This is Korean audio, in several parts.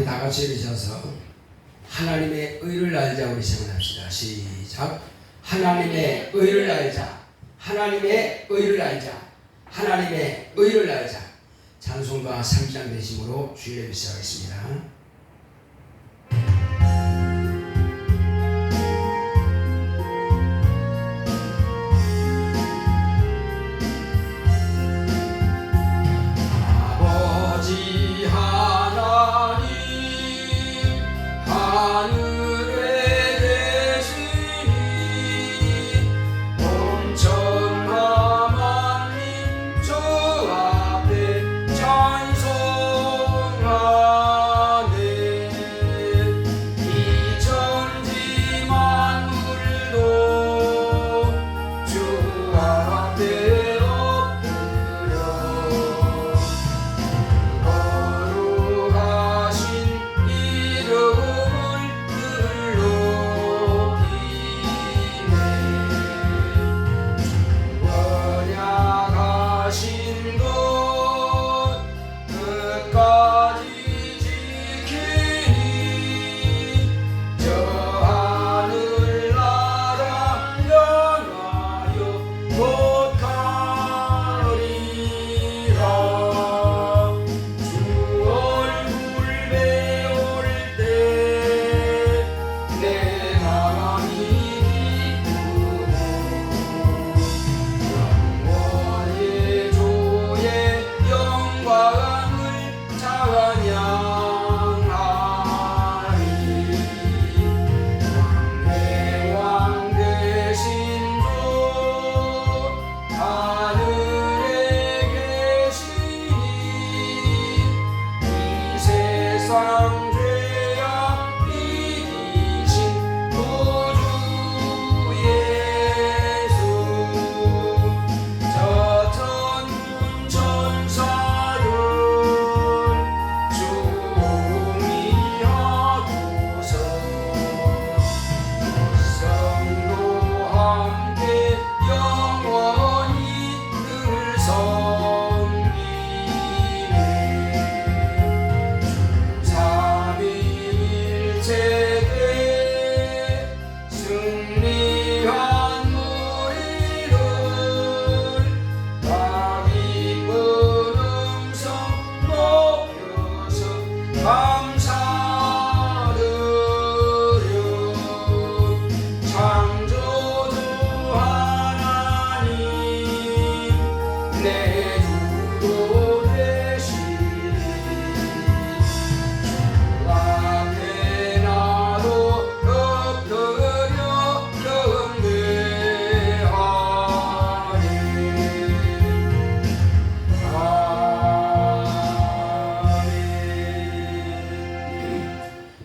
우리 다 같이 일으켜서 하나님의 의를 알자 우리 생각합시다. 시작. 하나님의 의를 알자. 하나님의 의를 알자. 하나님의 의를 알자. 찬송가 3장 되심으로 주일 예배 시작하겠습니다.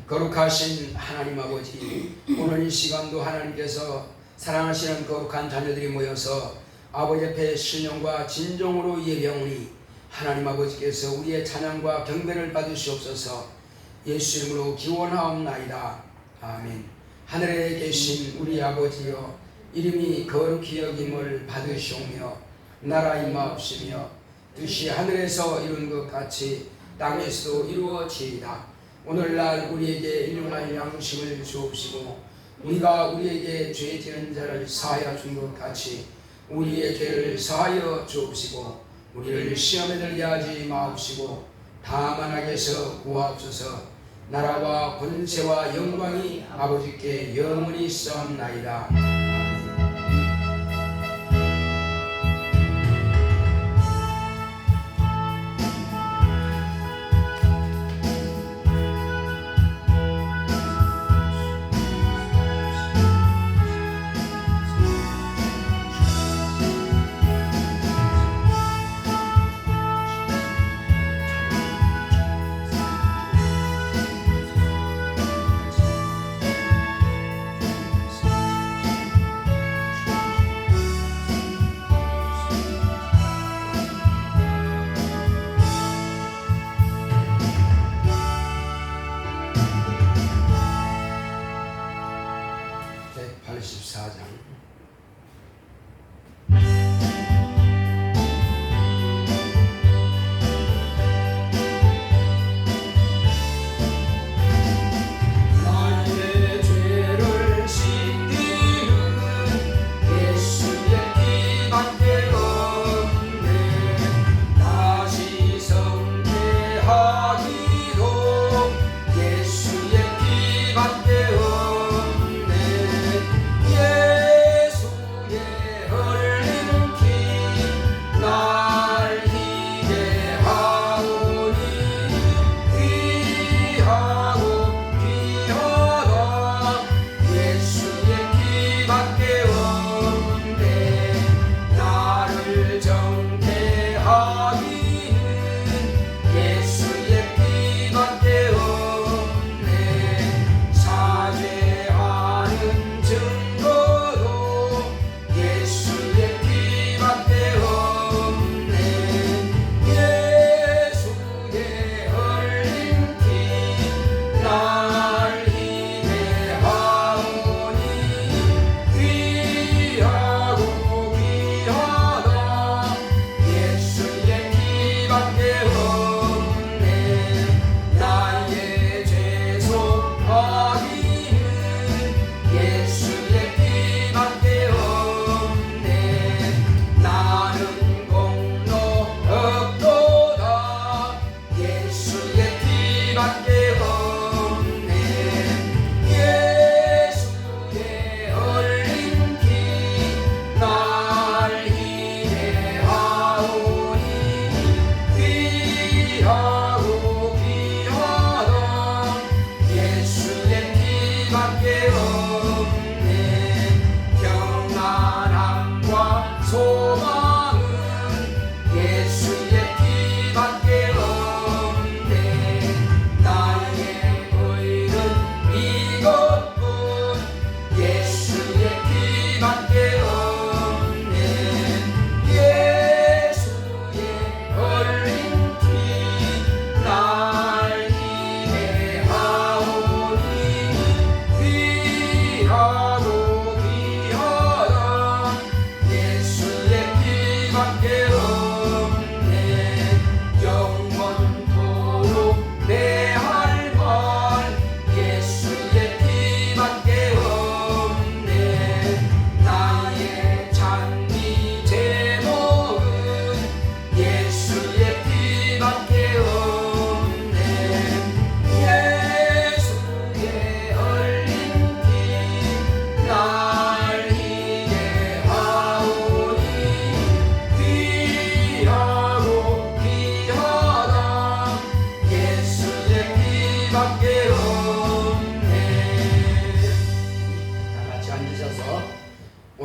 거룩하신 하나님 아버지, 오늘 이 시간도 하나님께서 사랑하시는 거룩한 자녀들이 모여서 아버지 앞에 신령과 진정으로 예배하오니 하나님 아버지께서 우리의 찬양과 경배를 받으시옵소서. 예수 이름으로 기원하옵나이다. 아멘. 하늘에 계신 우리 아버지여, 이름이 거룩히 여김을 받으시오며 나라 임하옵시며 뜻이 하늘에서 이룬 것 같이 땅에서도 이루어지이다. 오늘날 우리에게 일용할 양식을 주옵시고 우리가 우리에게 죄 지는 자를 사하여 준 것 같이 우리의 죄를 사하여 주옵시고 우리를 시험에 들게 하지 마옵시고 다만 악에서 구하옵소서. 나라와 권세와 영광이 아버지께 영원히 있사옵나이다.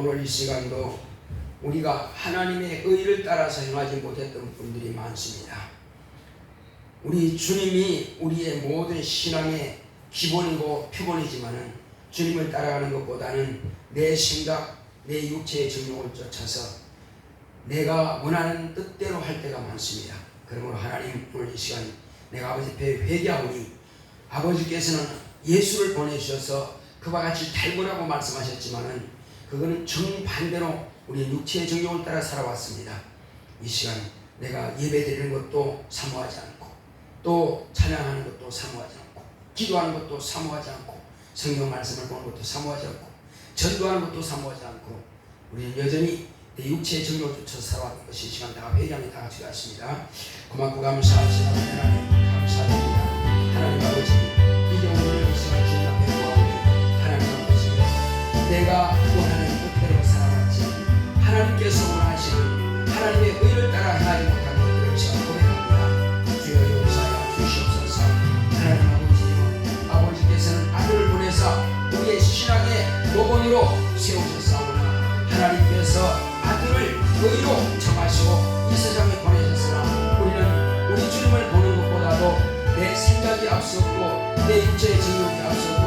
오늘 이 시간도 우리가 하나님의 의를 따라서 행하지 못했던 분들이 많습니다. 우리 주님이 우리의 모든 신앙의 기본이고 표본이지만은 주님을 따라가는 것보다는 내 생각, 내 육체의 정욕을 쫓아서 내가 원하는 뜻대로 할 때가 많습니다. 그러므로 하나님, 오늘 이 시간 내가 아버지 앞에 회개하오니 아버지께서는 예수를 보내주셔서 그와 같이 닮으라고 말씀하셨지만은 그거는 정반대로 우리 육체의 정욕을 따라 살아왔습니다. 이 시간 내가 예배드리는 것도 사모하지 않고 또 찬양하는 것도 사모하지 않고 기도하는 것도 사모하지 않고 성경 말씀을 보는 것도 사모하지 않고 전도하는 것도 사모하지 않고 우리는 여전히 내 육체의 정욕을 쫓아 살아왔던 것이 이 시간 다 회개하며 다 같이 하십니다. 고맙고 감사합니다. 하나님 감사드립니다. 하나님 아버지, 이제 오늘 이 시간 주님 앞에 구하오니 하나님 아버지, 내가 원하는 뜻대로 살아왔지 하나님께서 원하시는 하나님의 의를 따라 행하지 못한 것들을 시간 고백합니다. 주여 용서하여 주시옵소서. 하나님 아버지, 아버지께서는 아들을 보내서 우리의 신앙의 모본으로 세우셨사오나 하나님께서 아들을 의로 정하시고 이 세상에 보내셨으나 우리는 우리 주님을 보는 것보다도 내 생각이 앞섰고 내 육체의 정욕이 앞섰고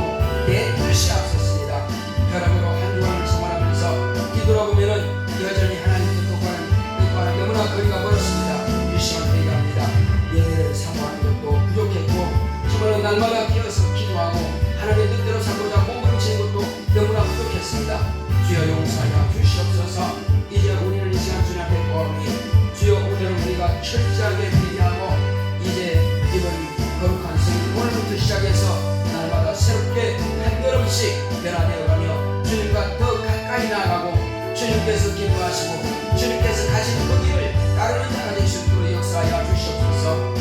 내 뜻이 앞섰습니다. 혈압으로 한 주간을 생활하면서 뒤돌아보면은 여전히 하나님 뜻과는 너무나 거리가 멀었습니다. 이 시간 회개합니다. 예배를 사모하는 것도 부족했고 정말로 날마다 깨어서 기도하고 하나님의 뜻대로 살고자 몸부림치는 것도 너무나 부족했습니다. 주여 용서하여 주시옵소서. 이제 우리는 이 시간 주님 앞에 구하오니 주여 오늘은 우리가 철저하게 회개하고 이제 이번 거룩한 성일 오늘부터 시작해서 날마다 새롭게 한 걸음씩 변화되어가며 주님과 더 가까이 나아가고 주님께서 기뻐하시고 주님께서 가신 그 길을 따르는 자가 될 수 있도록 역사하여 주시옵소서.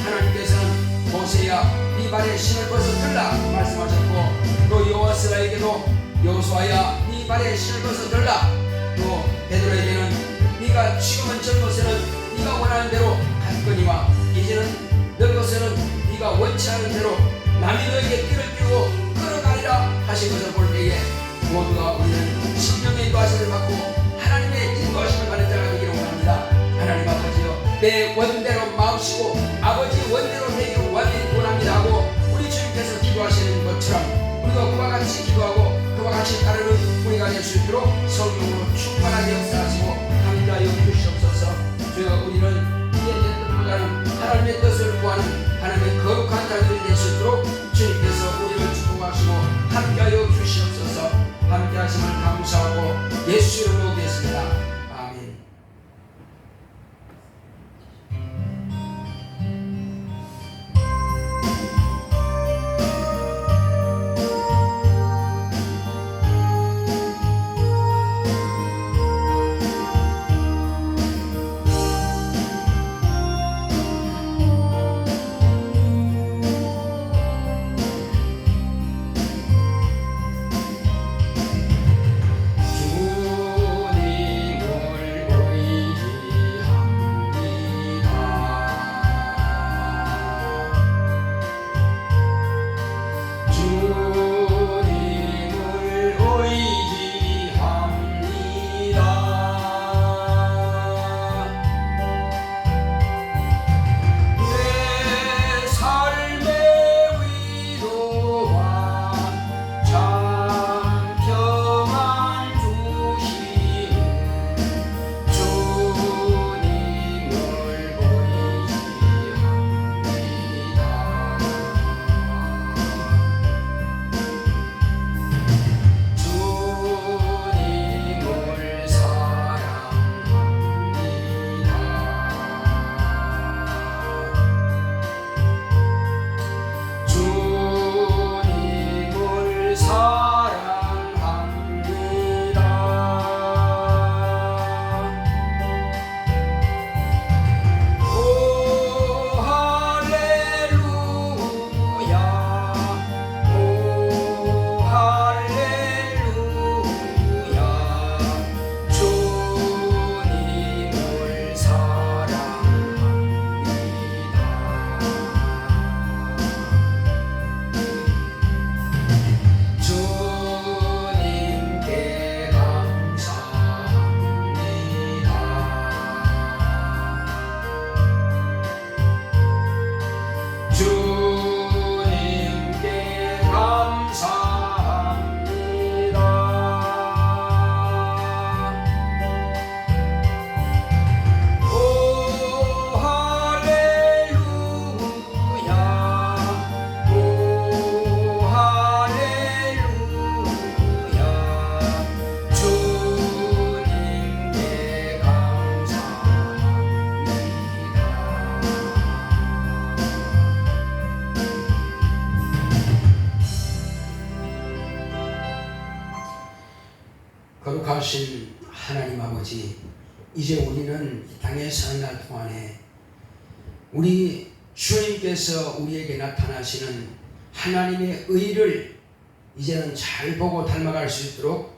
하나님께서는 모세야 네 발에 신을 벗어 들라 말씀하셨고 또 여호수아에게도 여호수아야 네 발에 신을 벗어 들라, 또 베드로에게는 네가 지금은 젊어서는 네가 원하는 대로 갈 거니와 이제는 늙어서는 네가 원치 않은 대로 남이 너에게 띠를 띄우고 끌어가리라 하신 것을 볼 때에 모두가 우리는 신령의 인도하심을 받고 하나님의 인도하심을 받는 자가 되기를 원합니다. 하나님 아버지여, 내 원대로 마음씨고 아버지 원대로 되기를 원합니다 하고 우리 주님께서 기도하시는 것처럼 우리가 그와 같이 기도하고 그와 같이 따르는 우리가 될 수 있도록 성령으로 충만하게 역사하시고 감사하여 주시옵소서. 주여 우리는 이제 내 뜻보다는 하나님의 뜻을 구하는 하나님의 거룩한 자들이 될 수 있도록 주님께서 우리를 축복하시고 함께하여 주시옵소서. 함께하심을 감사하고 예수 이름으로 기도했습니다. 아멘. 거룩하신 하나님 아버지, 이제 우리는 이 땅에 사는 날 동안에 우리 주님께서 우리에게 나타나시는 하나님의 의를 이제는 잘 보고 닮아갈 수 있도록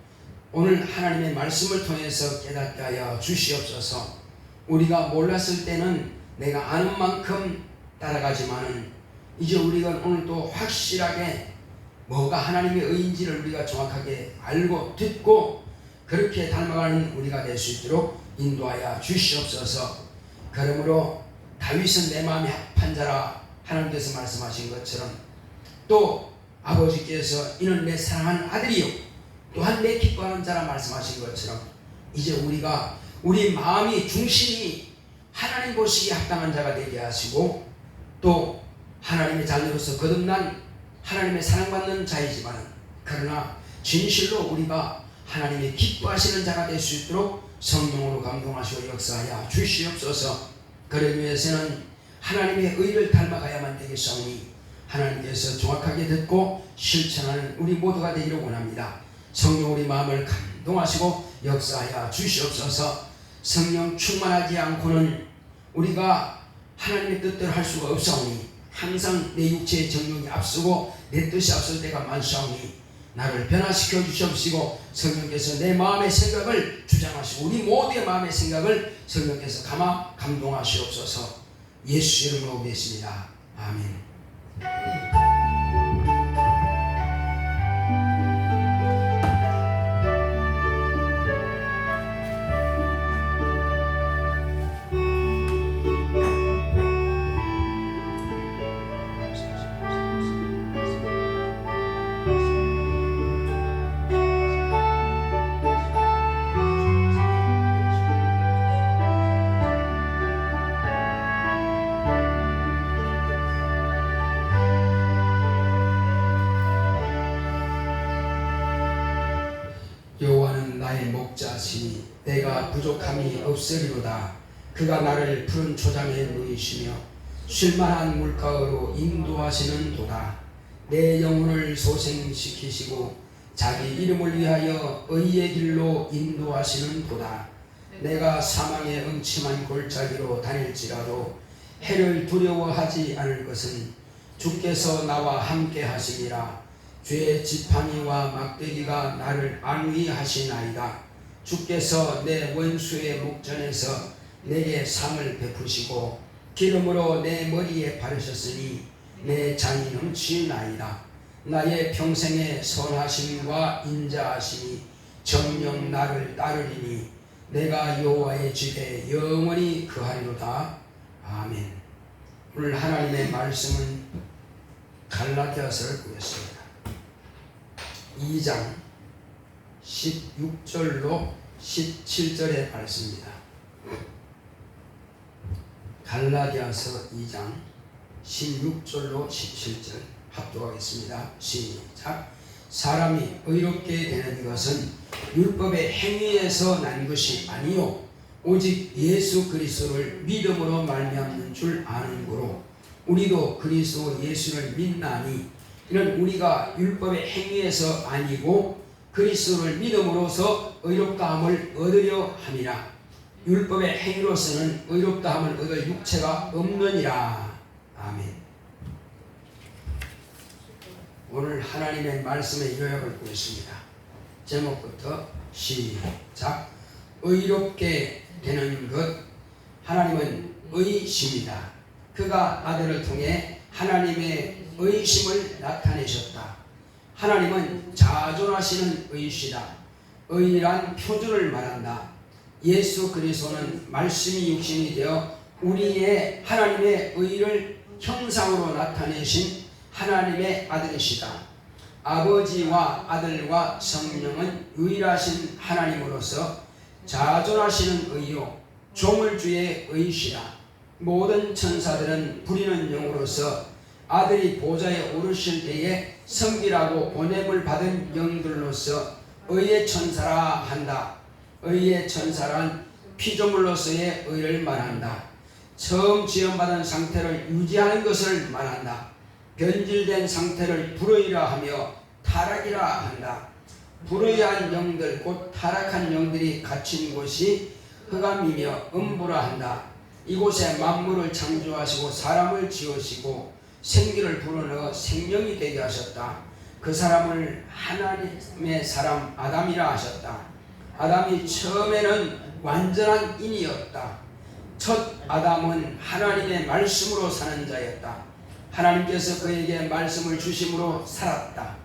오늘 하나님의 말씀을 통해서 깨닫게 하여 주시옵소서. 우리가 몰랐을 때는 내가 아는 만큼 따라가지만은 이제 우리가 오늘도 확실하게 뭐가 하나님의 의인지를 우리가 정확하게 알고 듣고 그렇게 닮아가는 우리가 될 수 있도록 인도하여 주시옵소서. 그러므로 다윗은 내 마음에 합한 자라 하나님께서 말씀하신 것처럼 또 아버지께서 이는 내 사랑하는 아들이요 또한 내 기뻐하는 자라 말씀하신 것처럼 이제 우리가 우리 마음이 중심이 하나님 보시기에 합당한 자가 되게 하시고 또 하나님의 자녀로서 거듭난 하나님의 사랑받는 자이지만 그러나 진실로 우리가 하나님의 기뻐하시는 자가 될 수 있도록 성령으로 감동하시고 역사하여 주시옵소서. 그러기 위해서는 하나님의 의를 닮아가야만 되겠사오니 하나님께서 정확하게 듣고 실천하는 우리 모두가 되기를 원합니다. 성령 우리 마음을 감동하시고 역사하여 주시옵소서. 성령 충만하지 않고는 우리가 하나님의 뜻대로 할 수가 없사오니 항상 내 육체의 정욕이 앞서고 내 뜻이 앞설 때가 많사오니 나를 변화시켜 주시옵시고 성령께서 내 마음의 생각을 주장하시고 우리 모두의 마음의 생각을 성령께서 감동하시옵소서. 예수 이름으로 기도했습니다. 아멘. 여호와는 나의 목자시니 내가 부족함이 없으리로다. 그가 나를 푸른 초장에 누이시며 쉴만한 물가로 인도하시는 도다. 내 영혼을 소생시키시고 자기 이름을 위하여 의의 길로 인도하시는 도다. 내가 사망의 음침한 골짜기로 다닐지라도 해를 두려워하지 않을 것은 주께서 나와 함께 하시니라. 죄의 지팡이와 막대기가 나를 안위하시나이다. 주께서 내 원수의 목전에서 내게 상을 베푸시고 기름으로 내 머리에 바르셨으니 내 잔이 넘치나이다. 나의 평생의 선하심과 인자하심이 정녕 나를 따르리니 내가 여호와의 집에 영원히 거하리로다. 아멘. 오늘 하나님의 말씀은 갈라디아서를 보겠습니다. 2장 16절로 17절의 말씀입니다. 갈라디아서 2장 16절로 17절 합독하겠습니다. 시작. 사람이 의롭게 되는 것은 율법의 행위에서 난 것이 아니요 오직 예수 그리스도를 믿음으로 말미암는 줄 아는 고로 우리도 그리스도 예수를 믿나니 이는 우리가 율법의 행위에서 아니고 그리스도를 믿음으로써 의롭다함을 얻으려 함이라. 율법의 행위로서는 의롭다함을 얻을 육체가 없느니라. 아멘. 오늘 하나님의 말씀의 요약을 보겠습니다. 제목부터 시작. 의롭게 되는 것. 하나님은 의심이다. 그가 아들을 통해 하나님의 의심을 나타내셨다. 하나님은 자존하시는 의시다. 의란 표준을 말한다. 예수 그리스도는 말씀이 육신이 되어 우리의 하나님의 의를 형상으로 나타내신 하나님의 아들이시다. 아버지와 아들과 성령은 유일하신 하나님으로서 자존하시는 의요 조물주의 의시다. 모든 천사들은 부리는 영으로서 아들이 보좌에 오르실 때에 섬기라고 보냄을 받은 영들로서 의의 천사라 한다. 의의 천사란 피조물로서의 의를 말한다. 처음 지음받은 상태를 유지하는 것을 말한다. 변질된 상태를 불의라 하며 타락이라 한다. 불의한 영들 곧 타락한 영들이 갇힌 곳이 흑암이며 음부라 한다. 이곳에 만물을 창조하시고 사람을 지으시고 생기를 불어넣어 생명이 되게 하셨다. 그 사람을 하나님의 사람 아담이라 하셨다. 아담이 처음에는 완전한 인이었다. 첫 아담은 하나님의 말씀으로 사는 자였다. 하나님께서 그에게 말씀을 주심으로 살았다.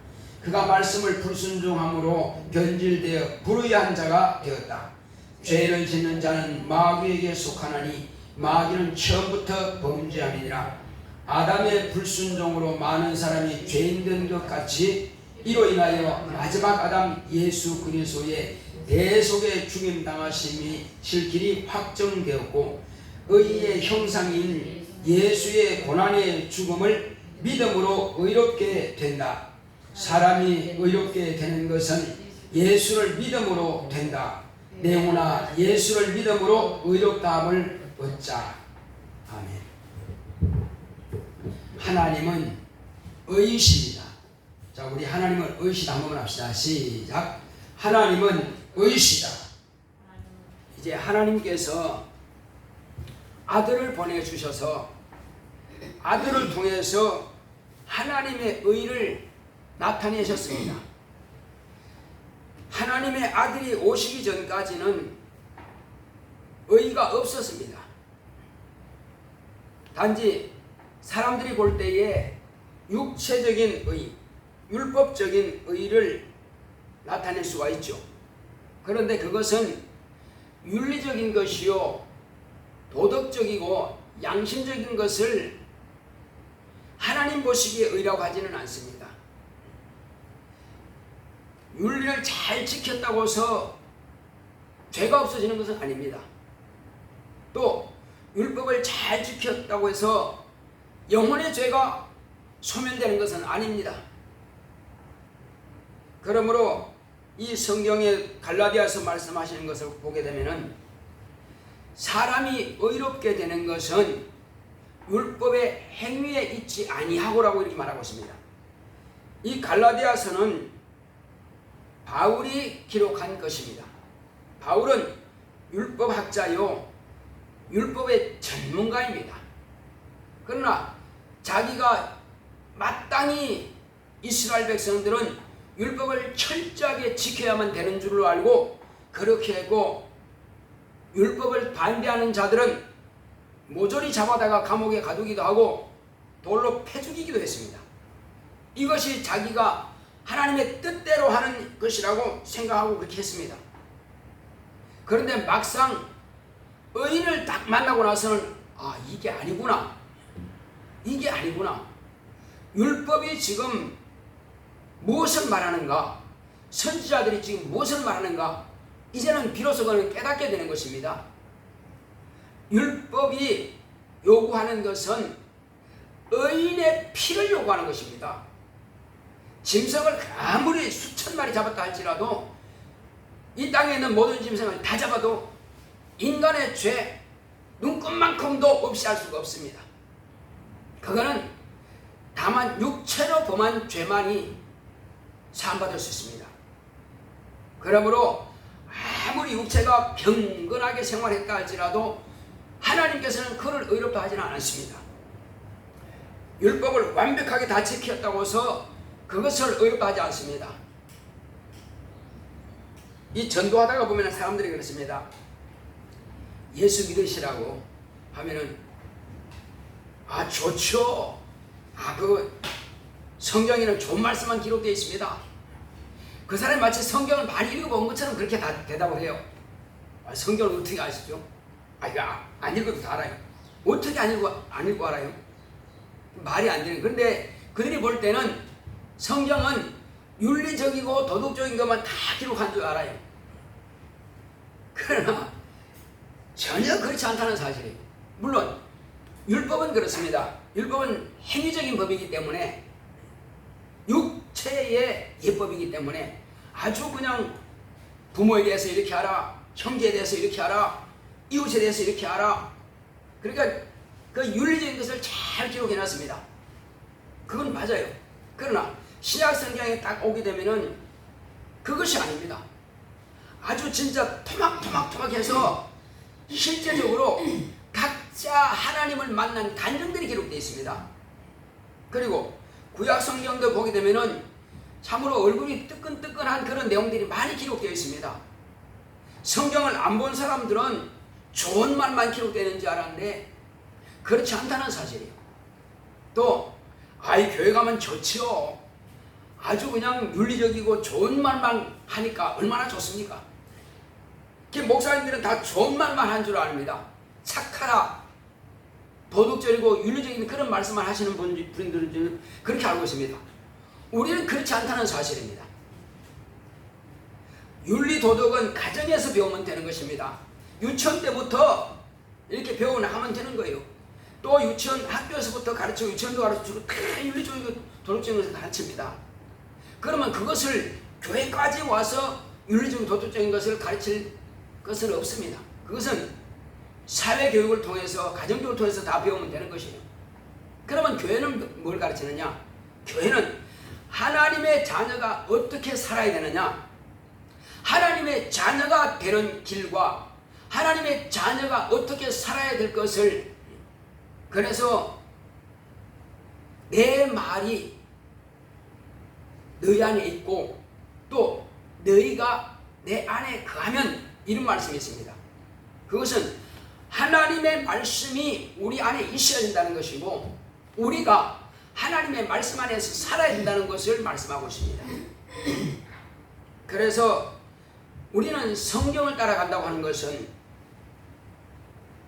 그가 말씀을 불순종함으로 변질되어 불의한 자가 되었다. 죄를 짓는 자는 마귀에게 속하나니 마귀는 처음부터 범죄함이니라. 아담의 불순종으로 많은 사람이 죄인 된 것 같이 이로 인하여 마지막 아담 예수 그리스도의 대속의 죽임 당하심이 실길이 확정되었고 의의 형상인 예수의 고난의 죽음을 믿음으로 의롭게 된다. 사람이 의롭게 되는 것은 예수를 믿음으로 된다. 내오나 예수를 믿음으로 의롭다함을 얻자. 아멘. 하나님은 의이십니다. 자, 우리 하나님은 의시다 한번 합시다. 시작. 하나님은 의시다. 이제 하나님께서 아들을 보내주셔서 아들을 통해서 하나님의 의를 나타내셨습니다. 하나님의 아들이 오시기 전까지는 의가 없었습니다. 단지 사람들이 볼 때에 육체적인 의, 율법적인 의를 나타낼 수가 있죠. 그런데 그것은 윤리적인 것이요 도덕적이고 양심적인 것을 하나님 보시기에 의라고 하지는 않습니다. 윤리를 잘 지켰다고 해서 죄가 없어지는 것은 아닙니다. 또 율법을 잘 지켰다고 해서 영혼의 죄가 소멸되는 것은 아닙니다. 그러므로 이 성경의 갈라디아서 말씀하시는 것을 보게 되면은 사람이 의롭게 되는 것은 율법의 행위에 있지 아니하고라고 이렇게 말하고 있습니다. 이 갈라디아서는 바울이 기록한 것입니다. 바울은 율법학자요 율법의 전문가입니다. 그러나 자기가 마땅히 이스라엘 백성들은 율법을 철저하게 지켜야만 되는 줄로 알고 그렇게 했고 율법을 반대하는 자들은 모조리 잡아다가 감옥에 가두기도 하고 돌로 패 죽이기도 했습니다. 이것이 자기가 하나님의 뜻대로 하는 것이라고 생각하고 그렇게 했습니다. 그런데 막상 의인을 딱 만나고 나서는 이게 아니구나. 이게 아니구나. 율법이 지금 무엇을 말하는가? 선지자들이 지금 무엇을 말하는가? 이제는 비로소 그는 깨닫게 되는 것입니다. 율법이 요구하는 것은 의인의 피를 요구하는 것입니다. 짐승을 아무리 수천 마리 잡았다 할지라도 이 땅에 있는 모든 짐승을 다 잡아도 인간의 죄 눈곱만큼도 없이 할 수가 없습니다. 그거는 다만 육체로 범한 죄만이 사함받을 수 있습니다. 그러므로 아무리 육체가 경건하게 생활했다 할지라도 하나님께서는 그를 의롭다 하지는 않았습니다. 율법을 완벽하게 다 지켰다고 해서 그것을 의롭다 하지 않습니다. 이 전도하다가 보면 사람들이 그렇습니다. 예수 믿으시라고 하면은 좋죠. 그 성경에는 좋은 말씀만 기록되어 있습니다. 그 사람이 마치 성경을 많이 읽어본 것처럼 그렇게 다 대답을 해요. 성경을 어떻게 아시죠? 이거 안 읽어도 다 알아요. 어떻게 안 읽고 알아요? 말이 안 되는. 그런데 그들이 볼 때는 성경은 윤리적이고 도덕적인 것만 다 기록한 줄 알아요. 그러나 전혀 그렇지 않다는 사실이에요. 물론 율법은 그렇습니다. 율법은 행위적인 법이기 때문에 육체의 예법이기 때문에 아주 그냥 부모에 대해서 이렇게 하라, 형제에 대해서 이렇게 하라, 이웃에 대해서 이렇게 하라. 그러니까 그 윤리적인 것을 잘 기록해놨습니다. 그건 맞아요. 그러나 신약 성경에 딱 오게 되면은 그것이 아닙니다. 아주 진짜 토막토막해서 실제적으로 각자 하나님을 만난 간증들이 기록되어 있습니다. 그리고 구약 성경도 보게 되면은 참으로 얼굴이 뜨끈뜨끈한 그런 내용들이 많이 기록되어 있습니다. 성경을 안 본 사람들은 좋은 말만 기록되는 줄 알았는데 그렇지 않다는 사실이에요. 또 교회 가면 좋지요. 아주 그냥 윤리적이고 좋은 말만 하니까 얼마나 좋습니까? 목사님들은 다 좋은 말만 한 줄 압니다. 착하라, 도덕적이고 윤리적인 그런 말씀만 하시는 분들은 그렇게 알고 있습니다. 우리는 그렇지 않다는 사실입니다. 윤리 도덕은 가정에서 배우면 되는 것입니다. 유치원 때부터 이렇게 배워나가면 되는 거예요. 또 유치원 학교에서부터 가르치고 유치원도 가르치고 다 윤리적이고 도덕적인 것을 가르칩니다. 그러면 그것을 교회까지 와서 윤리적인 도덕적인 것을 가르칠 것은 없습니다. 그것은 사회교육을 통해서 가정교육을 통해서 다 배우면 되는 것이에요. 그러면 교회는 뭘 가르치느냐? 교회는 하나님의 자녀가 어떻게 살아야 되느냐, 하나님의 자녀가 되는 길과 하나님의 자녀가 어떻게 살아야 될 것을, 그래서 내 말이 너희 안에 있고 또 너희가 내 안에 거하면, 이런 말씀이 있습니다. 그것은 하나님의 말씀이 우리 안에 있어야 된다는 것이고 우리가 하나님의 말씀 안에서 살아야 된다는 것을 말씀하고 있습니다. 그래서 우리는 성경을 따라간다고 하는 것은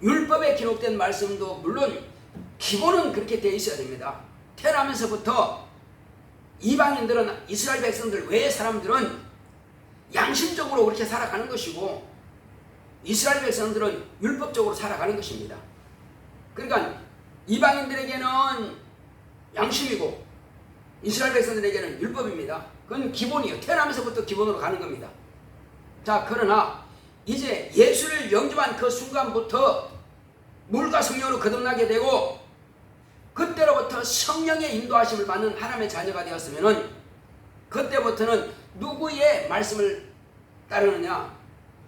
율법에 기록된 말씀도 물론 기본은 그렇게 되어 있어야 됩니다. 태어나면서부터 이방인들은, 이스라엘 백성들 외의 사람들은 양심적으로 그렇게 살아가는 것이고 이스라엘 백성들은 율법적으로 살아가는 것입니다. 그러니까 이방인들에게는 양심이고 이스라엘 백성들에게는 율법입니다. 그건 기본이에요. 태어나면서부터 기본으로 가는 겁니다. 자, 그러나 이제 예수를 영접한 그 순간부터 물과 성령으로 거듭나게 되고 그때로부터 성령의 인도하심을 받는 하나님의 자녀가 되었으면은 그때부터는 누구의 말씀을 따르느냐,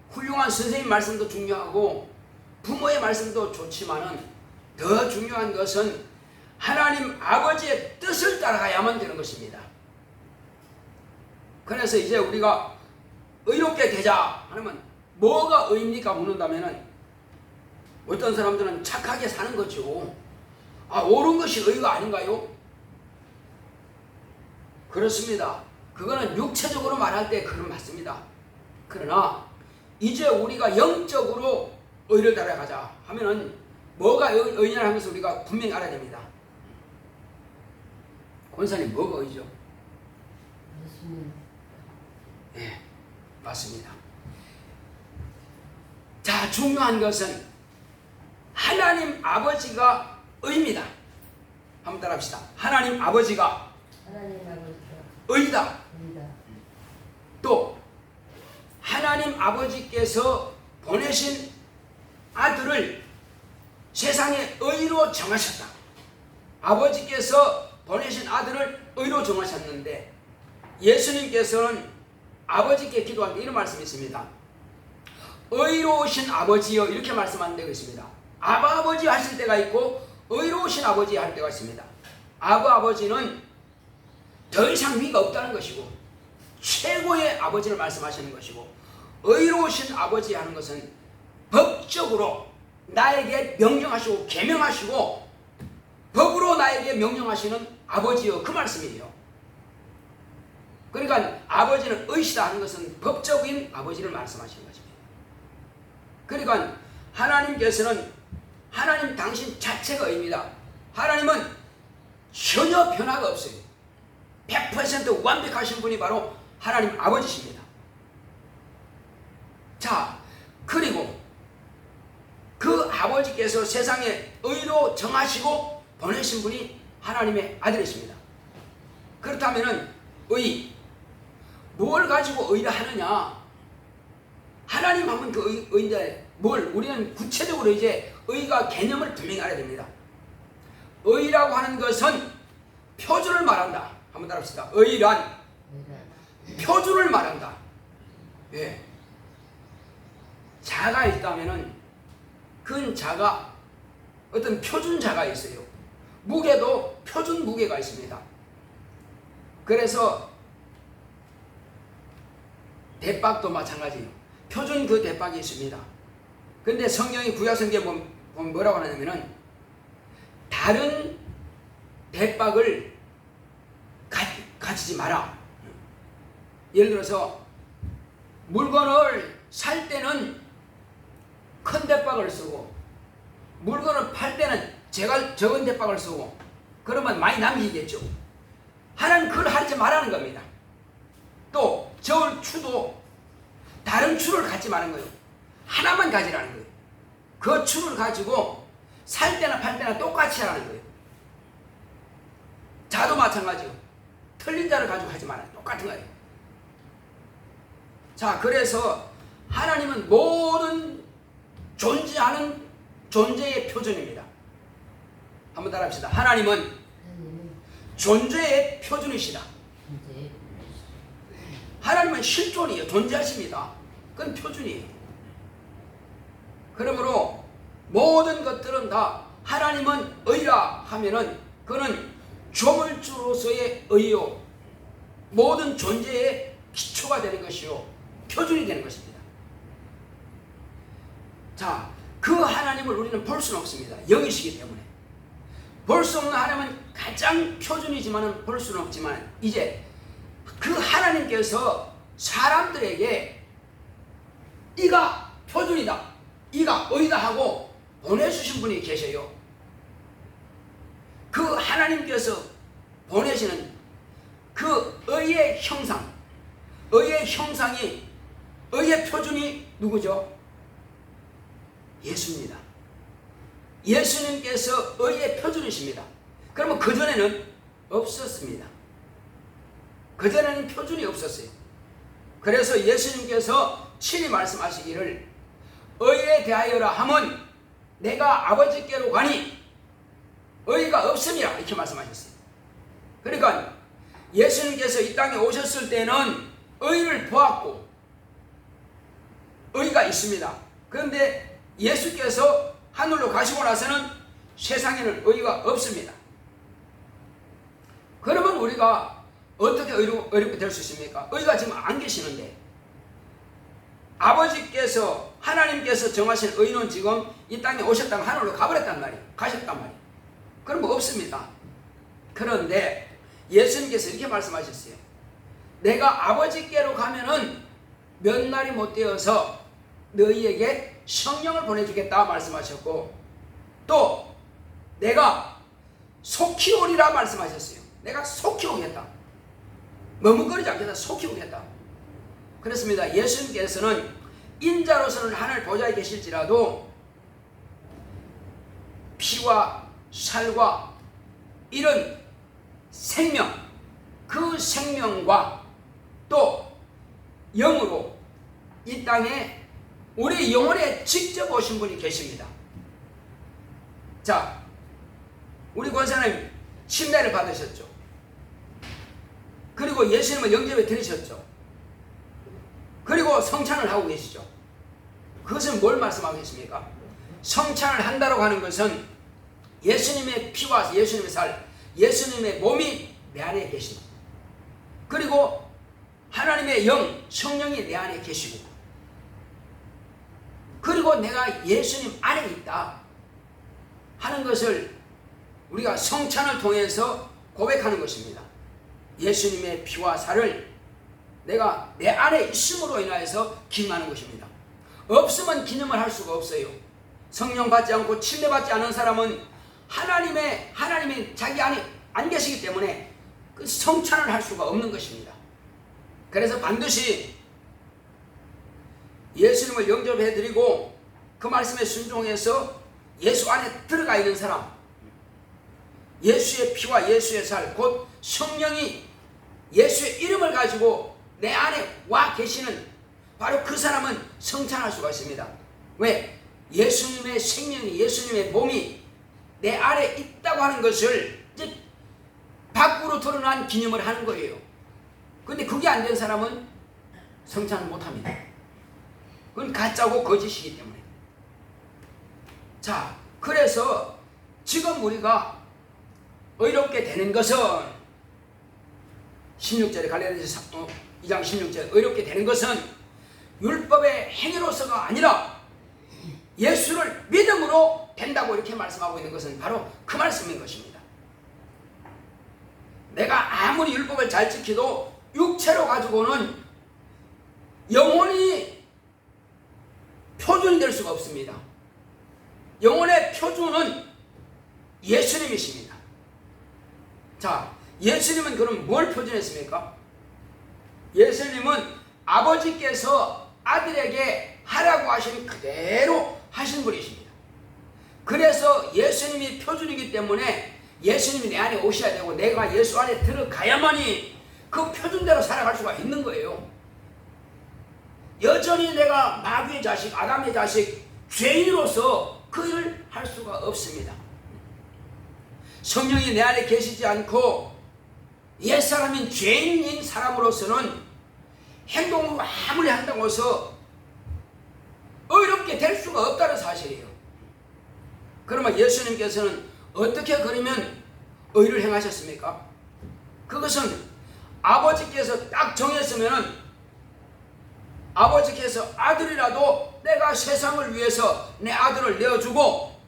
훌륭한 선생님 말씀도 중요하고 부모의 말씀도 좋지만은 더 중요한 것은 하나님 아버지의 뜻을 따라가야만 되는 것입니다. 그래서 이제 우리가 의롭게 되자 하면 뭐가 의입니까? 묻는다면은 어떤 사람들은 착하게 사는 거죠. 옳은 것이 의가 아닌가요? 그렇습니다. 그거는 육체적으로 말할 때 그건 맞습니다. 그러나 이제 우리가 영적으로 의를 따라가자 하면은 뭐가 의냐는 것을 우리가 분명히 알아야 됩니다. 권사님, 뭐가 의죠? 네, 맞습니다. 자, 중요한 것은 하나님 아버지가 의입니다. 한번 따라합시다. 하나님 아버지가 의다. 또 하나님 아버지께서 보내신 아들을 세상에 의로 정하셨다. 아버지께서 보내신 아들을 의로 정하셨는데 예수님께서는 아버지께 기도할 때 이런 말씀이 있습니다. 의로우신 아버지여, 이렇게 말씀하는 데가 있습니다. 아버지 하실 때가 있고 의로우신 아버지 할 때가 있습니다. 아버지는 더 이상 위가 없다는 것이고 최고의 아버지를 말씀하시는 것이고, 의로우신 아버지 하는 것은 법적으로 나에게 명령하시고 계명하시고 법으로 나에게 명령하시는 아버지여, 그 말씀이에요. 그러니까 아버지는 의시다 하는 것은 법적인 아버지를 말씀하시는 것입니다. 그러니까 하나님께서는 하나님 당신 자체가 의입니다. 하나님은 전혀 변화가 없어요. 100% 완벽하신 분이 바로 하나님 아버지십니다. 자, 그리고 그 아버지께서 세상에 의로 정하시고 보내신 분이 하나님의 아들이십니다. 그렇다면 의, 뭘 가지고 의를 하느냐? 하나님 하면 그 의인데 뭘, 우리는 구체적으로 이제 의가 개념을 분명히 알아야 됩니다. 의라고 하는 것은 표준을 말한다. 한번 따라합시다. 의란 표준을 말한다. 예. 자가 있다면은 그 자가 어떤 표준 자가 있어요. 무게도 표준 무게가 있습니다. 그래서 대박도 마찬가지예요. 표준 그 대박이 있습니다. 근데 성경이 구약성경에 보면 뭐라고 하냐면은 다른 대박을 가지지 마라. 예를 들어서 물건을 살 때는 큰 대박을 쓰고 물건을 팔 때는 적은 대박을 쓰고 그러면 많이 남기겠죠. 하나는 그걸 하지 말라는 겁니다. 또 저울 추도 다른 추를 갖지 말라는 거예요. 하나만 가지라는 거예요. 그 추를 가지고 살 때나 팔 때나 똑같이 하라는 거예요. 자도 마찬가지요. 틀린 자를 가지고 하지 말아요. 똑같은 거예요. 자, 그래서 하나님은 모든 존재하는 존재의 표준입니다. 한번 따라합시다. 하나님은 존재의 표준이시다. 하나님은 실존이에요. 존재하십니다. 그건 표준이에요. 그러므로 모든 것들은 다 하나님은 의라 하면은 그는 조물주로서의 의요. 모든 존재의 기초가 되는 것이요. 표준이 되는 것입니다. 자, 그 하나님을 우리는 볼 수는 없습니다. 영이시기 때문에. 볼 수 없는 하나님은 가장 표준이지만 볼 수는 없지만 이제 그 하나님께서 사람들에게 이가 표준이다, 이가 의다 하고 보내주신 분이 계셔요. 그 하나님께서 보내시는 그 의의 형상, 의의 형상이, 의의 표준이 누구죠? 예수입니다. 예수님께서 의의 표준이십니다. 그러면 그전에는 없었습니다. 그전에는 표준이 없었어요. 그래서 예수님께서 친히 말씀하시기를 의에 대하여라 함은 내가 아버지께로 가니 의가 없음이라 이렇게 말씀하셨어요. 그러니까 예수님께서 이 땅에 오셨을 때는 의를 보았고 의가 있습니다. 그런데 예수께서 하늘로 가시고 나서는 세상에는 의가 없습니다. 그러면 우리가 어떻게 의롭게 될 수 있습니까? 의가 지금 안 계시는데 아버지께서 하나님께서 정하신 의는 지금 이 땅에 오셨다가 하늘로 가버렸단 말이에요. 가셨단 말이에요. 그럼 뭐 없습니다. 그런데 예수님께서 이렇게 말씀하셨어요. 내가 아버지께로 가면은 몇 날이 못 되어서 너희에게 성령을 보내주겠다 말씀하셨고 또 내가 속히 오리라 말씀하셨어요. 내가 속히 오겠다. 머뭇거리지 않겠다. 속히 오겠다. 그렇습니다. 예수님께서는 인자로서는 하늘 보좌에 계실지라도 피와 살과 이런 생명, 그 생명과 또 영으로 이 땅에 우리 영혼에 직접 오신 분이 계십니다. 자, 우리 권사님 침례를 받으셨죠. 그리고 예수님을 영접에 들으셨죠. 그리고 성찬을 하고 계시죠. 그것은 뭘 말씀하고 계십니까? 성찬을 한다고 하는 것은 예수님의 피와 예수님의 살, 예수님의 몸이 내 안에 계십니다. 그리고 하나님의 영, 성령이 내 안에 계시고 그리고 내가 예수님 안에 있다 하는 것을 우리가 성찬을 통해서 고백하는 것입니다. 예수님의 피와 살을 내가 내 안에 있음으로 인하여서 기능하는 것입니다. 없으면 기념을 할 수가 없어요. 성령 받지 않고 침례받지 않은 사람은 하나님이 자기 안에 안 계시기 때문에 그 성찬을 할 수가 없는 것입니다. 그래서 반드시 예수님을 영접해드리고 그 말씀에 순종해서 예수 안에 들어가 있는 사람, 예수의 피와 예수의 살, 곧 성령이 예수의 이름을 가지고 내 안에 와 계시는 바로 그 사람은 성찬할 수가 있습니다. 왜? 예수님의 생명이, 예수님의 몸이 내 안에 있다고 하는 것을 이제 밖으로 드러난 기념을 하는 거예요. 근데 그게 안 된 사람은 성찬을 못합니다. 그건 가짜고 거짓이기 때문에. 자, 그래서 지금 우리가 의롭게 되는 것은 16절에 갈라디아서 2장 16절 의롭게 되는 것은 율법의 행위로서가 아니라 예수를 믿음으로 된다고 이렇게 말씀하고 있는 것은 바로 그 말씀인 것입니다. 내가 아무리 율법을 잘 지켜도 육체로 가지고는 영혼이 표준이 될 수가 없습니다. 영혼의 표준은 예수님이십니다. 자, 예수님은 그럼 뭘 표준했습니까? 예수님은 아버지께서 아들에게 하라고 하신 그대로 하신 분이십니다. 그래서 예수님이 표준이기 때문에 예수님이 내 안에 오셔야 되고 내가 예수 안에 들어가야만이 그 표준대로 살아갈 수가 있는 거예요. 여전히 내가 마귀의 자식, 아담의 자식, 죄인으로서 그 일을 할 수가 없습니다. 성령이 내 안에 계시지 않고 옛사람인 죄인인 사람으로서는 행동으로 아무리 한다고 해서 의롭게 될 수가 없다는 사실이에요. 그러면 예수님께서는 어떻게 그러면 의를 행하셨습니까? 그것은 아버지께서 딱 정했으면 아버지께서 아들이라도 내가 세상을 위해서 내 아들을 내어주고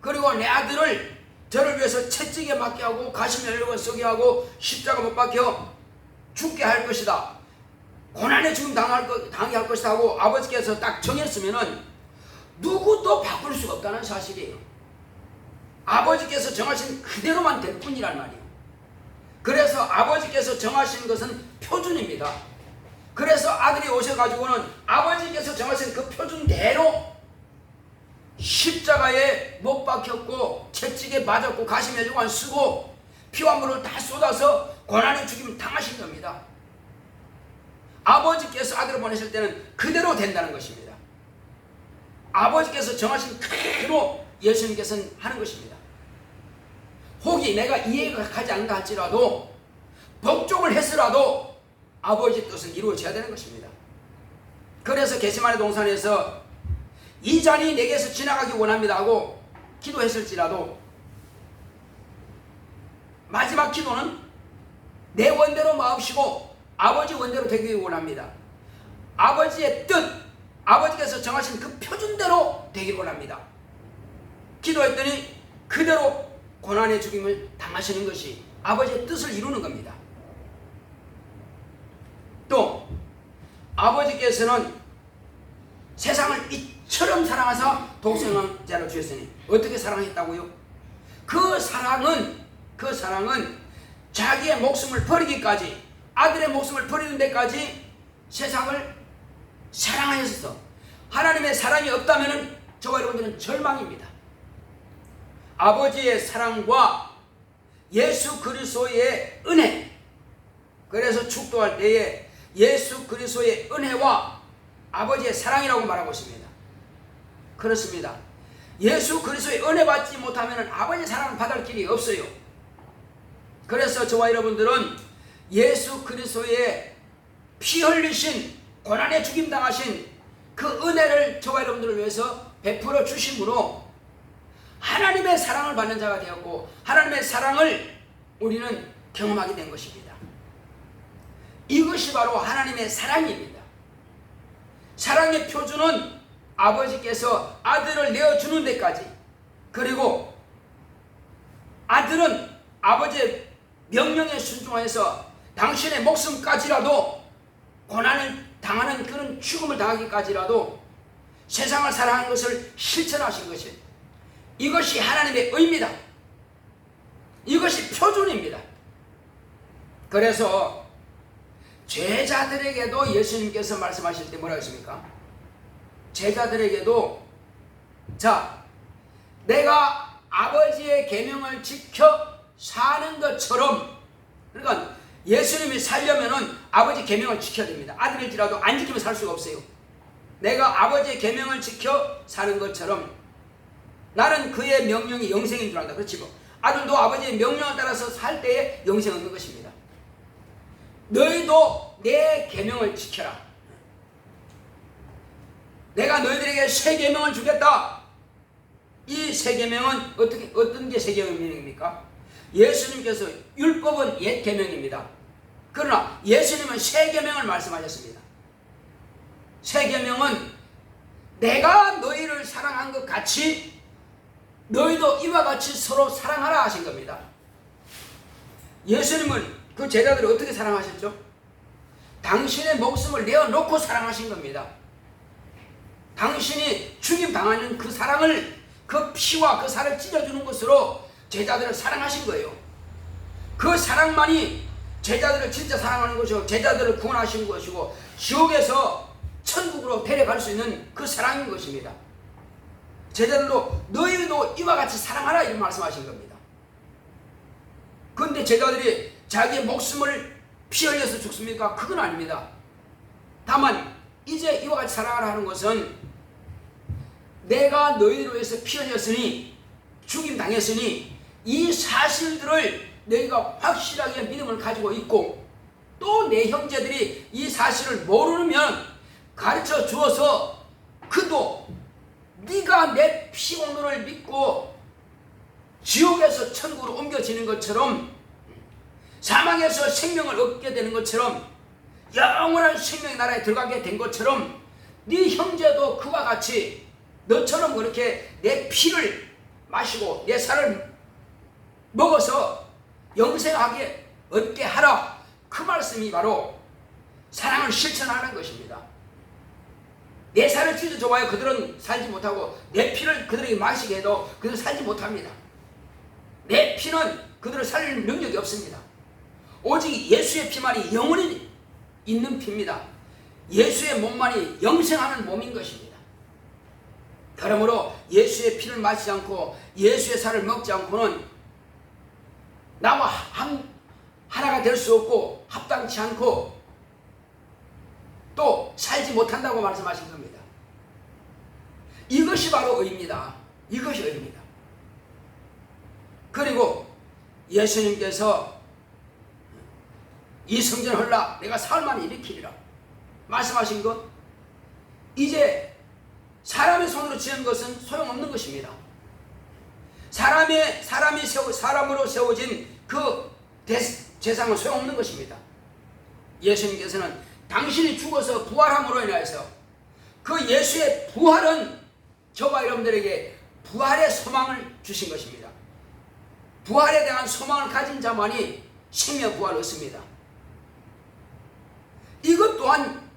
그리고 내 아들을 저를 위해서 채찍에 맞게 하고 가시 면류관 쏘게 하고 십자가 못 박혀 죽게 할 것이다. 고난의 죽음 당하게 할 것이다 하고 아버지께서 딱 정했으면 누구도 바꿀 수가 없다는 사실이에요. 아버지께서 정하신 그대로만 될 뿐이란 말이에요. 그래서 아버지께서 정하신 것은 표준입니다. 그래서 아들이 오셔가지고는 아버지께서 정하신 그 표준대로 십자가에 못 박혔고 채찍에 맞았고 가시면류관 쓰고 피와 물을 다 쏟아서 고난의 죽임을 당하신 겁니다. 아버지께서 아들을 보내실 때는 그대로 된다는 것입니다. 아버지께서 정하신 그대로 예수님께서는 하는 것입니다. 혹이 내가 이해가 가지 않는다 할지라도 복종을 했으라도 아버지의 뜻은 이루어져야 되는 것입니다. 그래서 겟세마네 동산에서 이 잔이 내게서 지나가기 원합니다 하고 기도했을지라도 마지막 기도는 내 원대로 마옵시고 아버지 원대로 되기 원합니다. 아버지의 뜻, 아버지께서 정하신 그 표준대로 되길 원합니다. 기도했더니 그대로 고난의 죽임을 당하시는 것이 아버지의 뜻을 이루는 겁니다. 또 아버지께서는 세상을 이처럼 사랑하사 독생자를 주셨으니 어떻게 사랑했다고요? 그 사랑은 자기의 목숨을 버리기까지, 아들의 목숨을 버리는 데까지 세상을 사랑하였어. 하나님의 사랑이 없다면 저와 여러분들은 절망입니다. 아버지의 사랑과 예수 그리스도의 은혜, 그래서 축도할 때에 예수 그리스도의 은혜와 아버지의 사랑이라고 말하고 있습니다. 그렇습니다. 예수 그리스도의 은혜 받지 못하면 아버지의 사랑을 받을 길이 없어요. 그래서 저와 여러분들은 예수 그리스도의 피 흘리신 고난의 죽임 당하신 그 은혜를 저와 여러분들을 위해서 베풀어 주심으로 하나님의 사랑을 받는 자가 되었고 하나님의 사랑을 우리는 경험하게 된 것입니다. 이것이 바로 하나님의 사랑입니다. 사랑의 표준은 아버지께서 아들을 내어주는 데까지, 그리고 아들은 아버지의 명령에 순종해서 당신의 목숨까지라도 고난을 당하는 그런 죽음을 당하기까지라도 세상을 사랑하는 것을 실천하신 것이, 이것이 하나님의 의입니다. 이것이 표준입니다. 그래서 제자들에게도 예수님께서 말씀하실 때 뭐라 했습니까? 제자들에게도 자, 내가 아버지의 계명을 지켜 사는 것처럼, 그러니까 예수님이 살려면은 아버지 계명을 지켜야 됩니다. 아들일지라도 안 지키면 살 수가 없어요. 내가 아버지의 계명을 지켜 사는 것처럼 나는 그의 명령이 영생인 줄 안다. 그렇지 뭐. 아들도 아버지의 명령을 따라서 살 때에 영생을 얻는 것입니다. 너희도 내 계명을 지켜라. 내가 너희들에게 새 계명을 주겠다. 이 새 계명은 어떤 게 새 계명입니까? 예수님께서 율법은 옛 계명입니다. 그러나 예수님은 새 계명을 말씀하셨습니다. 새 계명은 내가 너희를 사랑한 것 같이 너희도 이와 같이 서로 사랑하라 하신 겁니다. 예수님은 그 제자들을 어떻게 사랑하셨죠? 당신의 목숨을 내어놓고 사랑하신 겁니다. 당신이 죽임당하는 그 사랑을, 그 피와 그 살을 찢어주는 것으로 제자들을 사랑하신 거예요. 그 사랑만이 제자들을 진짜 사랑하는 것이고 제자들을 구원하신 것이고 지옥에서 천국으로 데려갈 수 있는 그 사랑인 것입니다. 제자들도 너희도 이와 같이 사랑하라 이런 말씀하신 겁니다. 그런데 제자들이 자기의 목숨을 피 흘려서 죽습니까? 그건 아닙니다. 다만 이제 이와 같이 사랑하라 하는 것은 내가 너희를 위해서 피 흘렸으니 죽임 당했으니 이 사실들을 너희가 확실하게 믿음을 가지고 있고 또 내 형제들이 이 사실을 모르면 가르쳐 주어서 그도 네가 내 피공로를 믿고 지옥에서 천국으로 옮겨지는 것처럼 사망에서 생명을 얻게 되는 것처럼 영원한 생명의 나라에 들어가게 된 것처럼 네 형제도 그와 같이 너처럼 그렇게 내 피를 마시고 내 살을 먹어서 영생하게 얻게 하라. 그 말씀이 바로 사랑을 실천하는 것입니다. 내 살을 찢어줘봐야 그들은 살지 못하고 내 피를 그들에게 마시게 해도 그들은 살지 못합니다. 내 피는 그들을 살릴 능력이 없습니다. 오직 예수의 피만이 영원히 있는 피입니다. 예수의 몸만이 영생하는 몸인 것입니다. 그러므로 예수의 피를 마시지 않고 예수의 살을 먹지 않고는 나와 하나가 될 수 없고 합당치 않고 또 살지 못한다고 말씀하신 겁니다. 이것이 바로 의입니다. 이것이 의입니다. 그리고 예수님께서 이 성전 헐라 내가 사흘만에 일으키리라 말씀하신 것, 이제 사람의 손으로 지은 것은 소용없는 것입니다. 사람으로 세워진 그 제상은 소용없는 것입니다. 예수님께서는 당신이 죽어서 부활함으로 인하여서 그 예수의 부활은 저와 여러분들에게 부활의 소망을 주신 것입니다. 부활에 대한 소망을 가진 자만이 생명 부활을 얻습니다. 이것 또한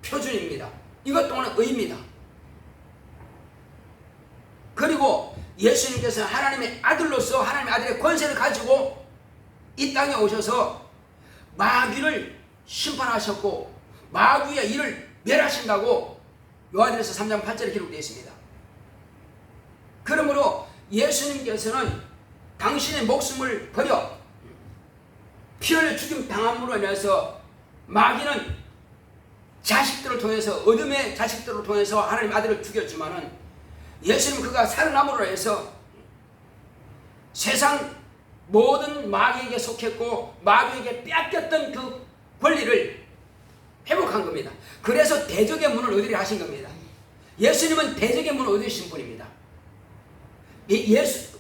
표준입니다. 이것 또한 의입니다. 그리고 예수님께서는 하나님의 아들로서 하나님의 아들의 권세를 가지고 이 땅에 오셔서 마귀를 심판하셨고 마귀의 일을 멸하신다고 요한일서 3장 8절에 기록되어 있습니다. 그러므로 예수님께서는 당신의 목숨을 버려 피 흘려 죽임 당함으로 인해서 마귀는 자식들을 통해서 어둠의 자식들을 통해서 하나님 아들을 죽였지만은 예수님 그가 살아남으로 해서 세상 모든 마귀에게 속했고 마귀에게 빼앗겼던 그 권리를 회복한 겁니다. 그래서 대적의 문을 얻으려 하신 겁니다. 예수님은 대적의 문을 얻으신 분입니다.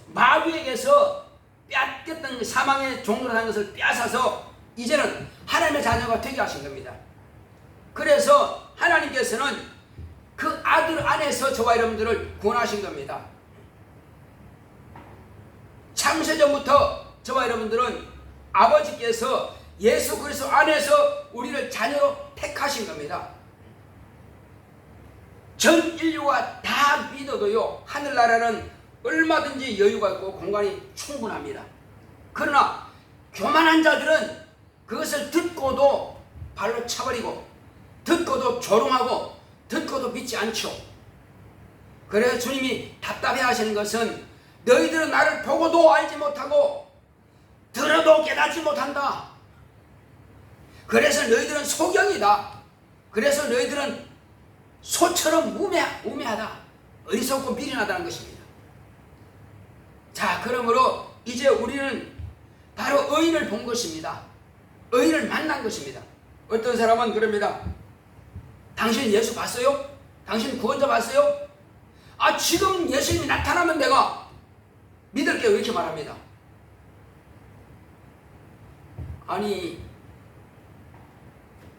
마귀에게서 빼앗겼던 사망의 종으로 한 것을 빼앗아서 이제는 하나님의 자녀가 되게 하신 겁니다. 그래서 하나님께서는 그 아들 안에서 저와 여러분들을 구원하신 겁니다. 창세전부터 저와 여러분들은 아버지께서 예수 그리스도 안에서 우리를 자녀로 택하신 겁니다. 전 인류가 다 믿어도요, 하늘나라는 얼마든지 여유가 있고 공간이 충분합니다. 그러나 교만한 자들은 그것을 듣고도 발로 차버리고 듣고도 조롱하고 듣고도 믿지 않죠. 그래서 주님이 답답해 하시는 것은 너희들은 나를 보고도 알지 못하고 들어도 깨닫지 못한다. 그래서 너희들은 소경이다. 그래서 너희들은 소처럼 우매하다. 어리석고 미련하다는 것입니다. 자, 그러므로 이제 우리는 바로 의인을 본 것입니다. 의를 만난 것입니다. 어떤 사람은 그럽니다. 당신 예수 봤어요? 당신 구원자 봤어요? 아, 지금 예수님이 나타나면 내가 믿을게요. 이렇게 말합니다. 아니,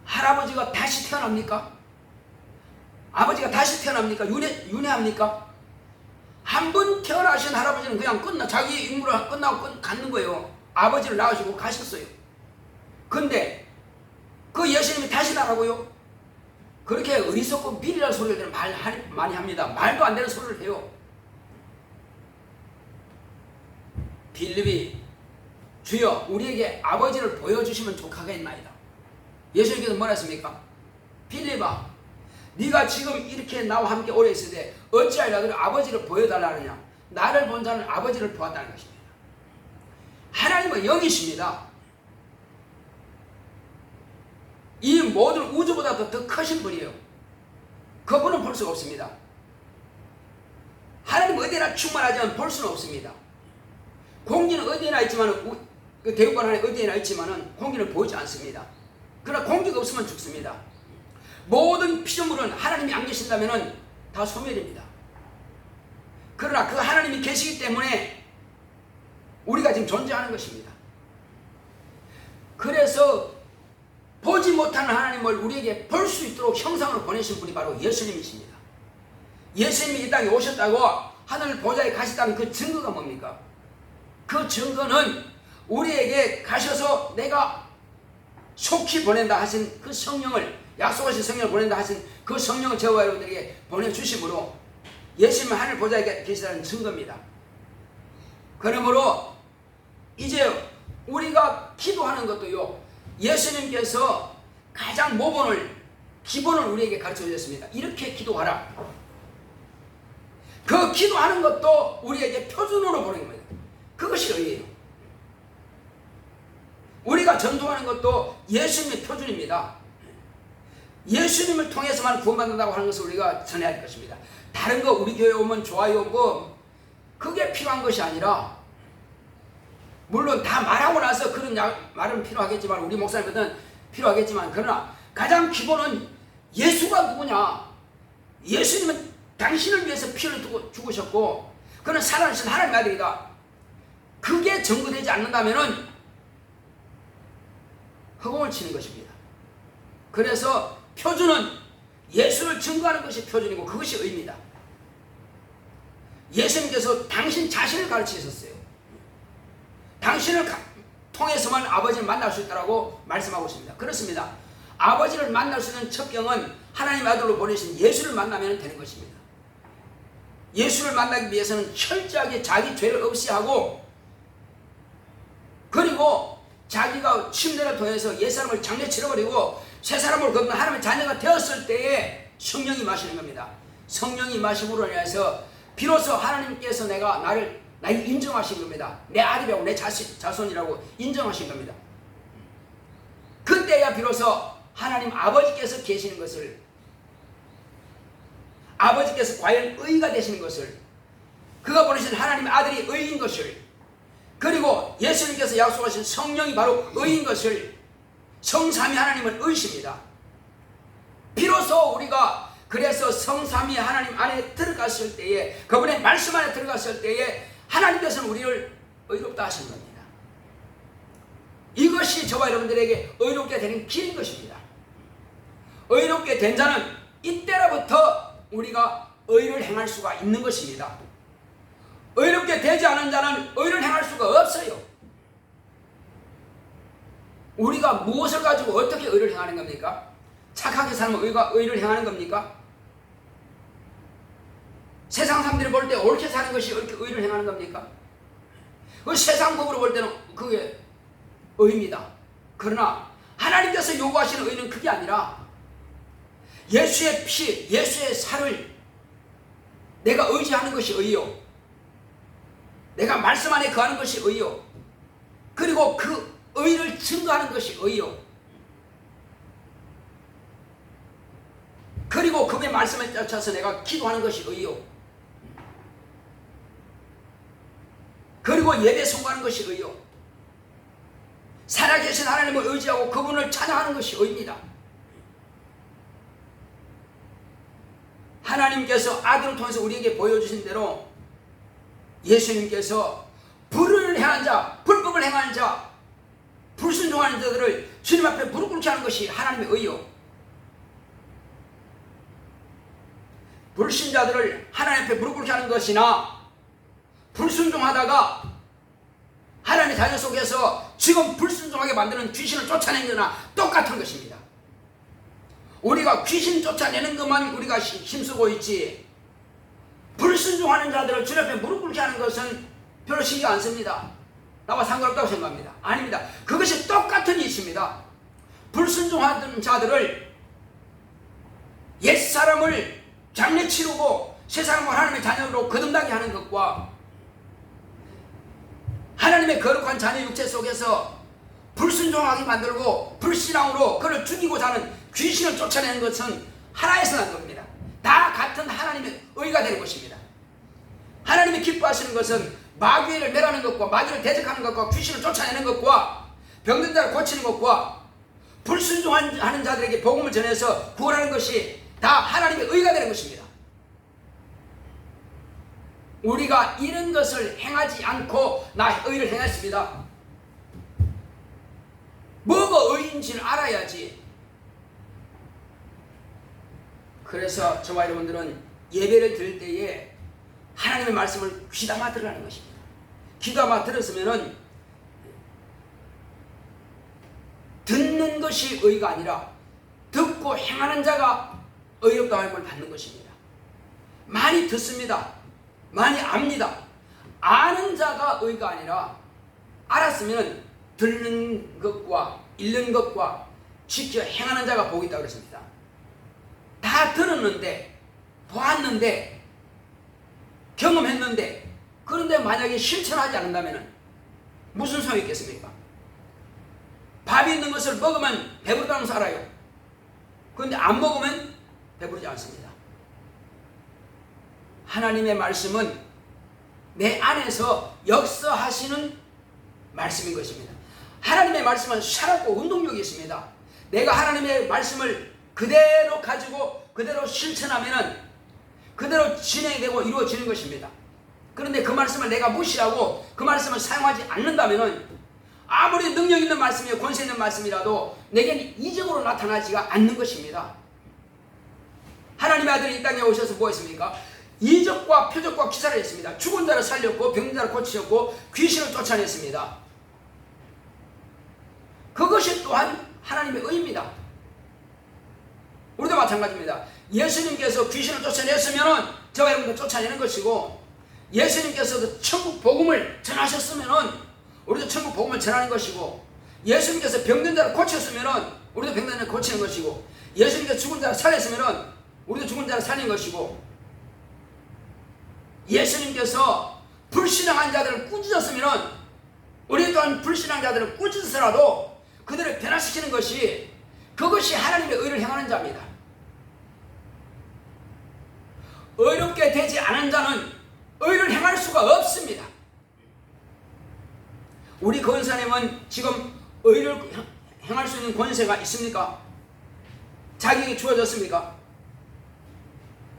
할아버지가 다시 태어납니까? 아버지가 다시 태어납니까? 윤회합니까? 한 번 태어나신 할아버지는 그냥 자기 임무를 끝나고 갔는 거예요. 아버지를 낳으시고 가셨어요. 근데 그 예수님이 다시 나가고요. 그렇게 어리석고 비리라는 소리를 많이 합니다. 말도 안 되는 소리를 해요. 빌립이 주여 우리에게 아버지를 보여주시면 족하겠나이다. 예수님께서 뭐라 했습니까? 빌립아, 네가 지금 이렇게 나와 함께 오래 있을 때 어찌하여 아버지를 보여달라느냐. 나를 본 자는 아버지를 보았다는 것입니다. 하나님은 영이십니다. 이 모든 우주보다 더 크신 분이에요. 그분은 볼 수가 없습니다. 하나님 어디나 충만하지만 볼 수는 없습니다. 공기는 어디나 있지만, 대구관 안에 어디나 있지만 공기는 보이지 않습니다. 그러나 공기가 없으면 죽습니다. 모든 피조물은 하나님이 안 계신다면 다 소멸입니다. 그러나 그 하나님이 계시기 때문에 우리가 지금 존재하는 것입니다. 그래서 보지 못하는 하나님을 우리에게 볼 수 있도록 형상으로 보내신 분이 바로 예수님이십니다. 예수님이 이 땅에 오셨다고 하늘 보좌에 가셨다는 그 증거가 뭡니까? 그 증거는 우리에게 가셔서 내가 속히 보낸다 하신 그 성령을, 약속하신 성령을 보낸다 하신 그 성령을 저와 여러분들에게 보내주심으로 예수님은 하늘 보좌에 계시다는 증거입니다. 그러므로 이제 우리가 기도하는 것도요, 예수님께서 가장 기본을 우리에게 가르쳐 주셨습니다. 이렇게 기도하라. 그 기도하는 것도 우리에게 표준으로 보는 겁니다. 그것이 의예요. 우리가 전도하는 것도 예수님의 표준입니다. 예수님을 통해서만 구원받는다고 하는 것을 우리가 전해야 할 것입니다. 다른 거 우리 교회 오면 좋아요, 그게 필요한 것이 아니라, 물론 다 말하고 나서 그런 말은 필요하겠지만, 우리 목사님들은 필요하겠지만, 그러나 가장 기본은 예수가 누구냐? 예수님은 당신을 위해서 피를 죽으셨고 그는 살아나신 하나님의 아들이다. 그게 전거되지 않는다면 허공을 치는 것입니다. 그래서 표준은 예수를 증거하는 것이 표준이고 그것이 의입니다. 예수님께서 당신 자신을 가르치셨어요. 당신을 통해서만 아버지를 만날 수 있다고 말씀하고 있습니다. 그렇습니다. 아버지를 만날 수 있는 첩경은 하나님의 아들로 보내신 예수를 만나면 되는 것입니다. 예수를 만나기 위해서는 철저하게 자기 죄를 없이 하고, 그리고 자기가 침례를 통해서 옛사람을 장례 치러버리고 새 사람으로 걷는 하나님의 자녀가 되었을 때에 성령이 마시는 겁니다. 성령이 마심으로 인해서 비로소 하나님께서 나를 인정하신 겁니다. 내 아들이라고, 내 자손이라고 인정하신 겁니다. 그때야 비로소 하나님 아버지께서 계시는 것을, 아버지께서 과연 의가 되시는 것을, 그가 보내신 하나님의 아들이 의인 것을, 그리고 예수님께서 약속하신 성령이 바로 의인 것을, 성삼위 하나님은 의십니다. 비로소 우리가 그래서 성삼위 하나님 안에 들어갔을 때에, 그분의 말씀 안에 들어갔을 때에 하나님께서는 우리를 의롭다 하시는 겁니다. 이것이 저와 여러분들에게 의롭게 되는 길인 것입니다. 의롭게 된 자는 이때로부터 우리가 의를 행할 수가 있는 것입니다. 의롭게 되지 않은 자는 의를 행할 수가 없어요. 우리가 무엇을 가지고 어떻게 의를 행하는 겁니까? 착하게 살면 의를 행하는 겁니까? 세상 사람들이 볼 때 옳게 사는 것이 의를 행하는 겁니까? 그 세상 법으로 볼 때는 그게 의입니다. 그러나 하나님께서 요구하시는 의는 그게 아니라 예수의 피, 예수의 살을 내가 의지하는 것이 의요, 내가 말씀 안에 거하는 것이 의요, 그리고 그 의를 증거하는 것이 의요, 그리고 그분의 말씀에 쫓아서 내가 기도하는 것이 의요, 그리고 예배 성공하는 것이 의요, 살아계신 살아계신 하나님을 의지하고 그분을 찬양하는 것이 의입니다. 하나님께서 아들을 통해서 우리에게 보여주신 대로 예수님께서 불을 행한 자, 불법을 행하는 자, 불순종하는 자들을 주님 앞에 무릎 꿇게 하는 것이 하나님의 의요. 불신자들을 하나님 앞에 무릎 꿇게 하는 것이나 불순종하다가 하나님의 자녀 속에서 지금 불순종하게 만드는 귀신을 쫓아내는 거나 똑같은 것입니다. 우리가 귀신 쫓아내는 것만 우리가 힘쓰고 있지, 불순종하는 자들을 주님 앞에 무릎 꿇게 하는 것은 별로 신경 안 씁니다. 나와 상관없다고 생각합니다. 아닙니다. 그것이 똑같은 이치입니다. 불순종하는 자들을, 옛사람을 장례치르고 새사람을 하나님의 자녀로 거듭나게 하는 것과 하나님의 거룩한 자녀 육체 속에서 불순종하게 만들고 불신앙으로 그를 죽이고자 하는 귀신을 쫓아내는 것은 하나에서 난 겁니다. 다 같은 하나님의 의가 되는 것입니다. 하나님이 기뻐하시는 것은 마귀를 멸하는 것과 마귀를 대적하는 것과 귀신을 쫓아내는 것과 병든 자를 고치는 것과 불순종하는 자들에게 복음을 전해서 구원하는 것이 다 하나님의 의가 되는 것입니다. 우리가 이런 것을 행하지 않고 나의 의를 행했습니다. 뭐가 의인지를 알아야지. 그래서 저와 여러분들은 예배를 드릴 때에 하나님의 말씀을 귀담아 들으라는 것입니다. 귀담아 들었으면은 듣는 것이 의가 아니라 듣고 행하는 자가 의롭다고 하는 걸 받는 것입니다. 많이 듣습니다. 많이 압니다. 아는 자가 의가 아니라 알았으면 듣는 것과 읽는 것과 직접 행하는 자가 복이 있다고 그랬습니다. 다 들었는데, 보았는데, 경험했는데, 그런데 만약에 실천하지 않는다면 무슨 소용이 있겠습니까? 밥이 있는 것을 먹으면 배부르다는 살아요. 그런데 안 먹으면 배부르지 않습니다. 하나님의 말씀은 내 안에서 역사하시는 말씀인 것입니다. 하나님의 말씀은 살았고 운동력이 있습니다. 내가 하나님의 말씀을 그대로 가지고 그대로 실천하면 그대로 진행되고 이루어지는 것입니다. 그런데 그 말씀을 내가 무시하고 그 말씀을 사용하지 않는다면 아무리 능력 있는 말씀이고 권세 있는 말씀이라도 내게는 이적으로 나타나지가 않는 것입니다. 하나님의 아들이 이 땅에 오셔서 뭐 했습니까? 이적과 표적과 기사를 했습니다. 죽은 자를 살렸고 병든 자를 고치셨고 귀신을 쫓아냈습니다. 그것이 또한 하나님의 의입니다. 우리도 마찬가지입니다. 예수님께서 귀신을 쫓아냈으면 저와 여러분도 쫓아내는 것이고, 예수님께서도 천국 복음을 전하셨으면 우리도 천국 복음을 전하는 것이고, 예수님께서 병든 자를 고쳤으면 우리도 병든 자를 고치는 것이고, 예수님께서 죽은 자를 살렸으면 우리도 죽은 자를 살린 것이고, 예수님께서 불신앙한 자들을 꾸짖었으면 우리 또한 불신앙 자들을 꾸짖어서라도 그들을 변화시키는 것이, 그것이 하나님의 의를 행하는 자입니다. 의롭게 되지 않은 자는 의를 행할 수가 없습니다. 우리 권사님은 지금 의를 행할 수 있는 권세가 있습니까? 자격이 주어졌습니까?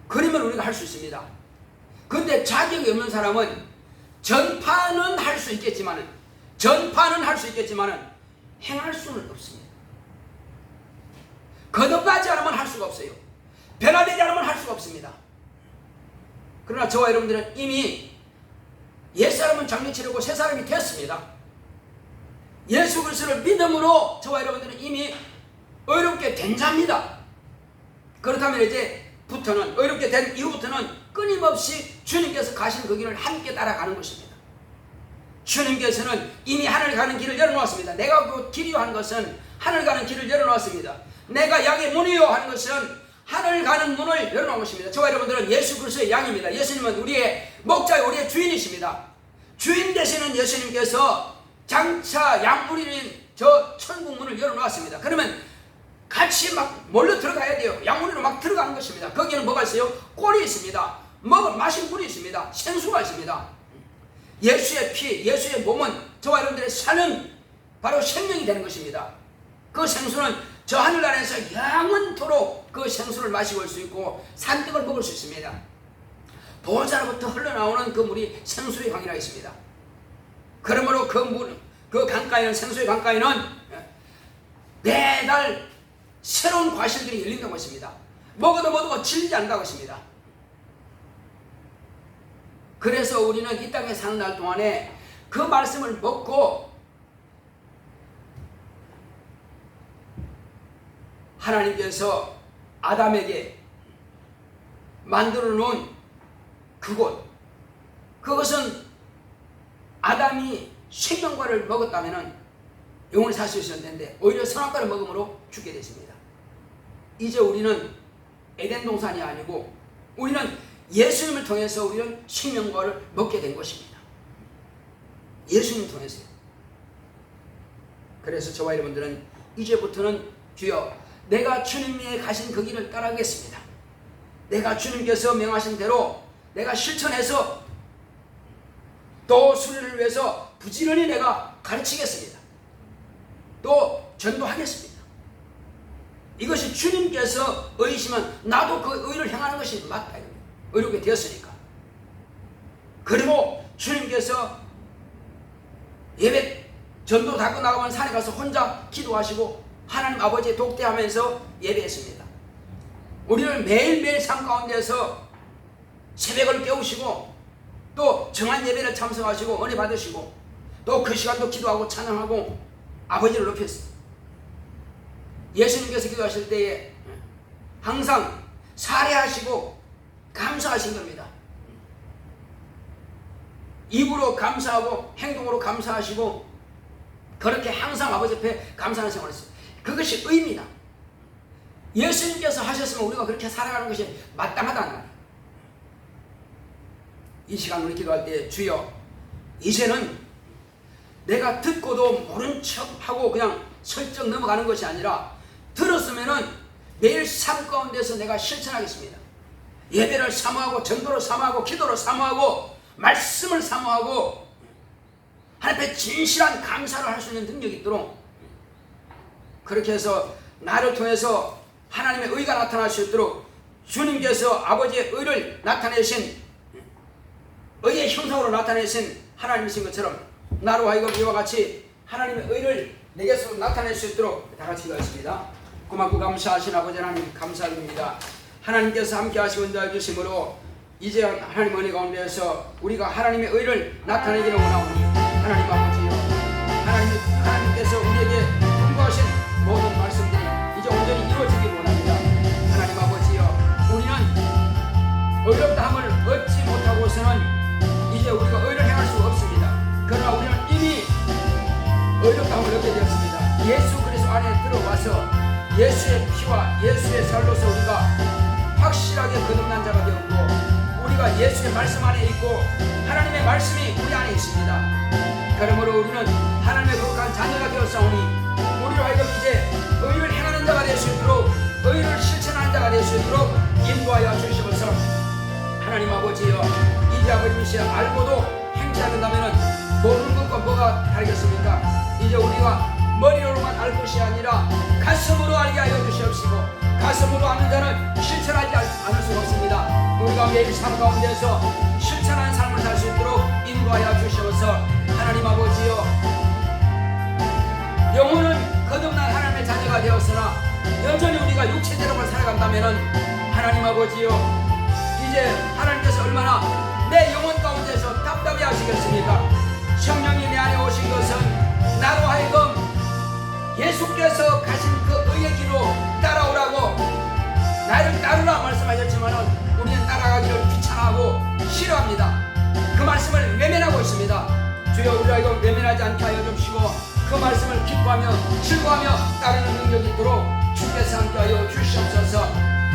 그러면 우리가 할 수 있습니다. 그런데 자격이 없는 사람은 전파는 할 수 있겠지만은 행할 수는 없습니다. 거듭나지 않으면 할 수가 없어요. 변화되지 않으면 할 수가 없습니다. 그러나 저와 여러분들은 이미 옛사람은 장례치르고 새사람이 됐습니다. 예수 그리스도를 믿음으로 저와 여러분들은 이미 의롭게 된 자입니다. 그렇다면 이제부터는, 의롭게 된 이후부터는 끊임없이 주님께서 가신 그 길을 함께 따라가는 것입니다. 주님께서는 이미 하늘 가는 길을 열어놓았습니다. 내가 그 길이요 하는 것은 하늘 가는 길을 열어놓았습니다. 내가 양의 문이요 하는 것은 하늘 가는 문을 열어놓은 것입니다. 저와 여러분들은 예수 그리스도의 양입니다. 예수님은 우리의 목자요, 우리의 주인이십니다. 주인 되시는 예수님께서 장차 양문인 저 천국 문을 열어놓았습니다. 그러면 같이 막 몰려 들어가야 돼요. 양문으로 막 들어가는 것입니다. 거기에는 뭐가 있어요? 꼴이 있습니다. 마실 물이 있습니다. 생수가 있습니다. 예수의 피, 예수의 몸은 저와 여러분들의 사는 바로 생명이 되는 것입니다. 그 생수는 저 하늘나라에서 영원토록 그 생수를 마시고 올 수 있고 산뜻을 먹을 수 있습니다. 보호자로부터 흘러나오는 그 물이 생수의 강이라 있습니다. 그러므로 그 강가에는, 생수의 강가에는 매달 새로운 과실들이 열린다고 했습니다. 먹어도 질리지 않는다고 했습니다. 그래서 우리는 이 땅에 사는 날 동안에 그 말씀을 먹고 하나님께서 아담에게 만들어 놓은 그것은 아담이 생명과를 먹었다면 영원히 살 수 있었을 텐데 오히려 선악과를 먹음으로 죽게 됐습니다. 이제 우리는 에덴 동산이 아니고 우리는 예수님을 통해서 우리는 생명과를 먹게 된 것입니다. 예수님을 통해서요. 그래서 저와 여러분들은 이제부터는 주여 내가 주님이 가신 그 길을 따라가겠습니다. 내가 주님께서 명하신 대로 내가 실천해서 또 수리를 위해서 부지런히 내가 가르치겠습니다. 또 전도하겠습니다. 이것이 주님께서 의이시면 나도 그 의를 행하는 것이 맞다. 의롭게 되었으니까. 그리고 주님께서 예배 전도 닫고 나가면 산에 가서 혼자 기도하시고 하나님 아버지의 독대하면서 예배했습니다. 우리를 매일매일 삶 가운데서 새벽을 깨우시고 또 정한 예배를 참석하시고 은혜 받으시고 또 그 시간도 기도하고 찬양하고 아버지를 높였습니다. 예수님께서 기도하실 때에 항상 살해하시고 감사하신 겁니다. 입으로 감사하고 행동으로 감사하시고 그렇게 항상 아버지 앞에 감사하는 생활을 했어요. 그것이 의입니다. 예수님께서 하셨으면 우리가 그렇게 살아가는 것이 마땅하다는 말이에요. 이 시간 우리 기도할 때 주여 이제는 내가 듣고도 모른 척하고 그냥 슬쩍 넘어가는 것이 아니라 들었으면은 매일 삶 가운데서 내가 실천하겠습니다. 예배를 사모하고 전도를 사모하고 기도를 사모하고 말씀을 사모하고 하나님 앞에 진실한 감사를 할 수 있는 능력이 있도록 그렇게 해서 나를 통해서 하나님의 의가 나타날 수 있도록 주님께서 아버지의 의를 나타내신 의의 형상으로 나타내신 하나님이신 것처럼 나로 하여금 이와 같이 하나님의 의를 내게서 나타낼 수 있도록 다 같이 기도하겠습니다. 고맙고 감사하신 아버지 하나님 감사드립니다. 하나님께서 함께 하시고 인도해 주심으로 이제 하나님 은혜 가운데에서 우리가 하나님의 의를 나타내기를 원하오니 하나님 아버지요 하나님께서 우리에게 공부하신 모든 말씀들이 이제 온전히 이루어지기를 원합니다. 하나님 아버지요 우리는 의롭다함을 얻지 못하고서는 이제 우리가 의를 행할 수 없습니다. 그러나 우리는 이미 의롭다함을 얻게 되었습니다. 예수 그리스도 안에 들어와서 예수의 피와 예수의 살로서 우리가 확실하게 거듭난 자가 되었고 우리가 예수의 말씀 안에 있고 하나님의 말씀이 우리 안에 있습니다. 그러므로 우리는 하나님의 거룩한 자녀가 되었사오니 우리로 하여금 이제 의를 행하는 자가 될 수 있도록 의를 실천하는 자가 될 수 있도록 인도하여 주시옵소서. 하나님 아버지여 이제 아버지께서 알고도 행치 않는다면 모르는 것과 뭐가 다르겠습니까? 이제 우리가 머리로만 알 것이 아니라 가슴으로 알게 하여 주시옵시고 가슴으로 아는 자는 실천하지 않을 수가 없습니다. 우리가 매일 삶 가운데서 실천하는 삶을 살 수 있도록 인도하여 주시옵소서. 하나님 아버지여 영혼은 거듭난 하나님의 자녀가 되었으나 여전히 우리가 육체대로만 살아간다면 하나님 아버지여 이제 하나님께서 얼마나 내 영혼 가운데서 답답해 하시겠습니까? 성령이 내 안에 오신 것은 나로 하여금 예수께서 가신 그 의의 길로 따라오라고 나를 따르라 말씀하셨지만 우리는 따라가기를 귀찮아하고 싫어합니다. 그 말씀을 외면하고 있습니다. 주여 우리 하여금 외면하지 않게 하여 주시고 그 말씀을 기뻐하며 즐거워하며 따르는 능력이 있도록 주께서 함께하여 주시옵소서.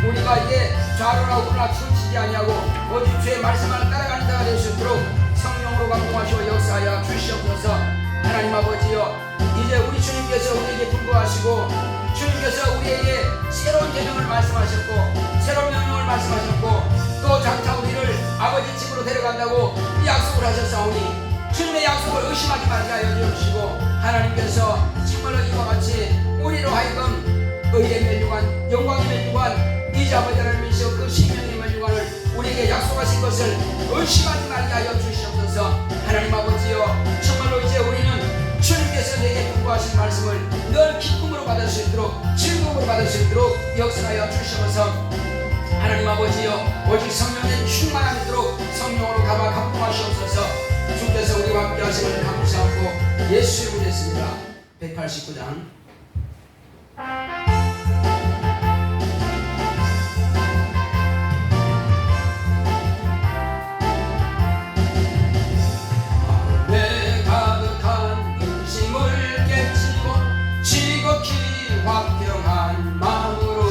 우리가 이제 좌로나 우로나 치우치지 아니하고 오직 주의 말씀을 따라가는 자가 될 수 있도록 성령으로 감동하시고 역사하여 주시옵소서. 하나님 아버지여 이제 우리 주님께서 우리에게 분부하시고 주님께서 우리에게 새로운 계명을 말씀하셨고 새로운 명령을 말씀하셨고 또 장차 우리를 아버지 집으로 데려간다고 약속을 하셨사오니 주님의 약속을 약속을 의심하지 말게 하여 주시고 하나님께서 정말로 이와 같이 우리로 하여금 의의 면류관 영광의 면류관 이제 아버지 하나님이시여 그 생명의 면류관을 우리에게 약속하신 것을 의심하지 말게 하여 주시옵소서. 하나님 아버지여 정말로 이제 우리는 주님께서 내게 분부하신 말씀을 늘 기쁨으로 받을 수 있도록 즐거움으로 받을 수 있도록 역사하여 주시옵소서. 하나님 아버지여 오직 성령의 충만함이 있도록 성령으로 감화 감동하시옵소서. 주께서 우리와 함께 하심을 감사하고 예수의 이름으로 했습니다. 189장 화평한 마음으로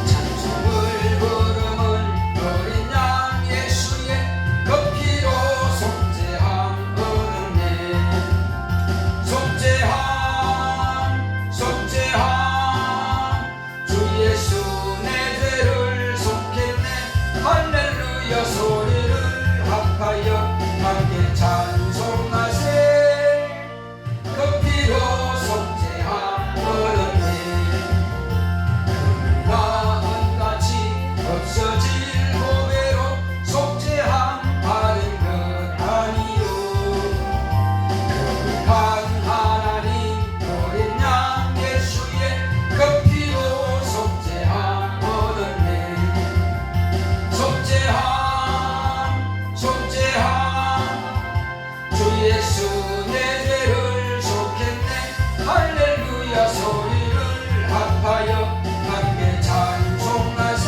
찬송을 부르는 어린 양 예수의 그 피로 속죄함 얻었네. 속죄함 속죄함 주 예수 내 죄를 속했네. 할렐루야 소리를 합하여 함께 찬송하세. 그 피로 속죄함 없어질 고배로 속죄함 받은 것 아니요. 거룩한 하나님 어린 양 예수의 그 피로 속죄함 얻었네. 속죄함 속죄함 주 예수 내 죄를 속했네. 할렐루야 소리를 합하여 함께 찬송하세.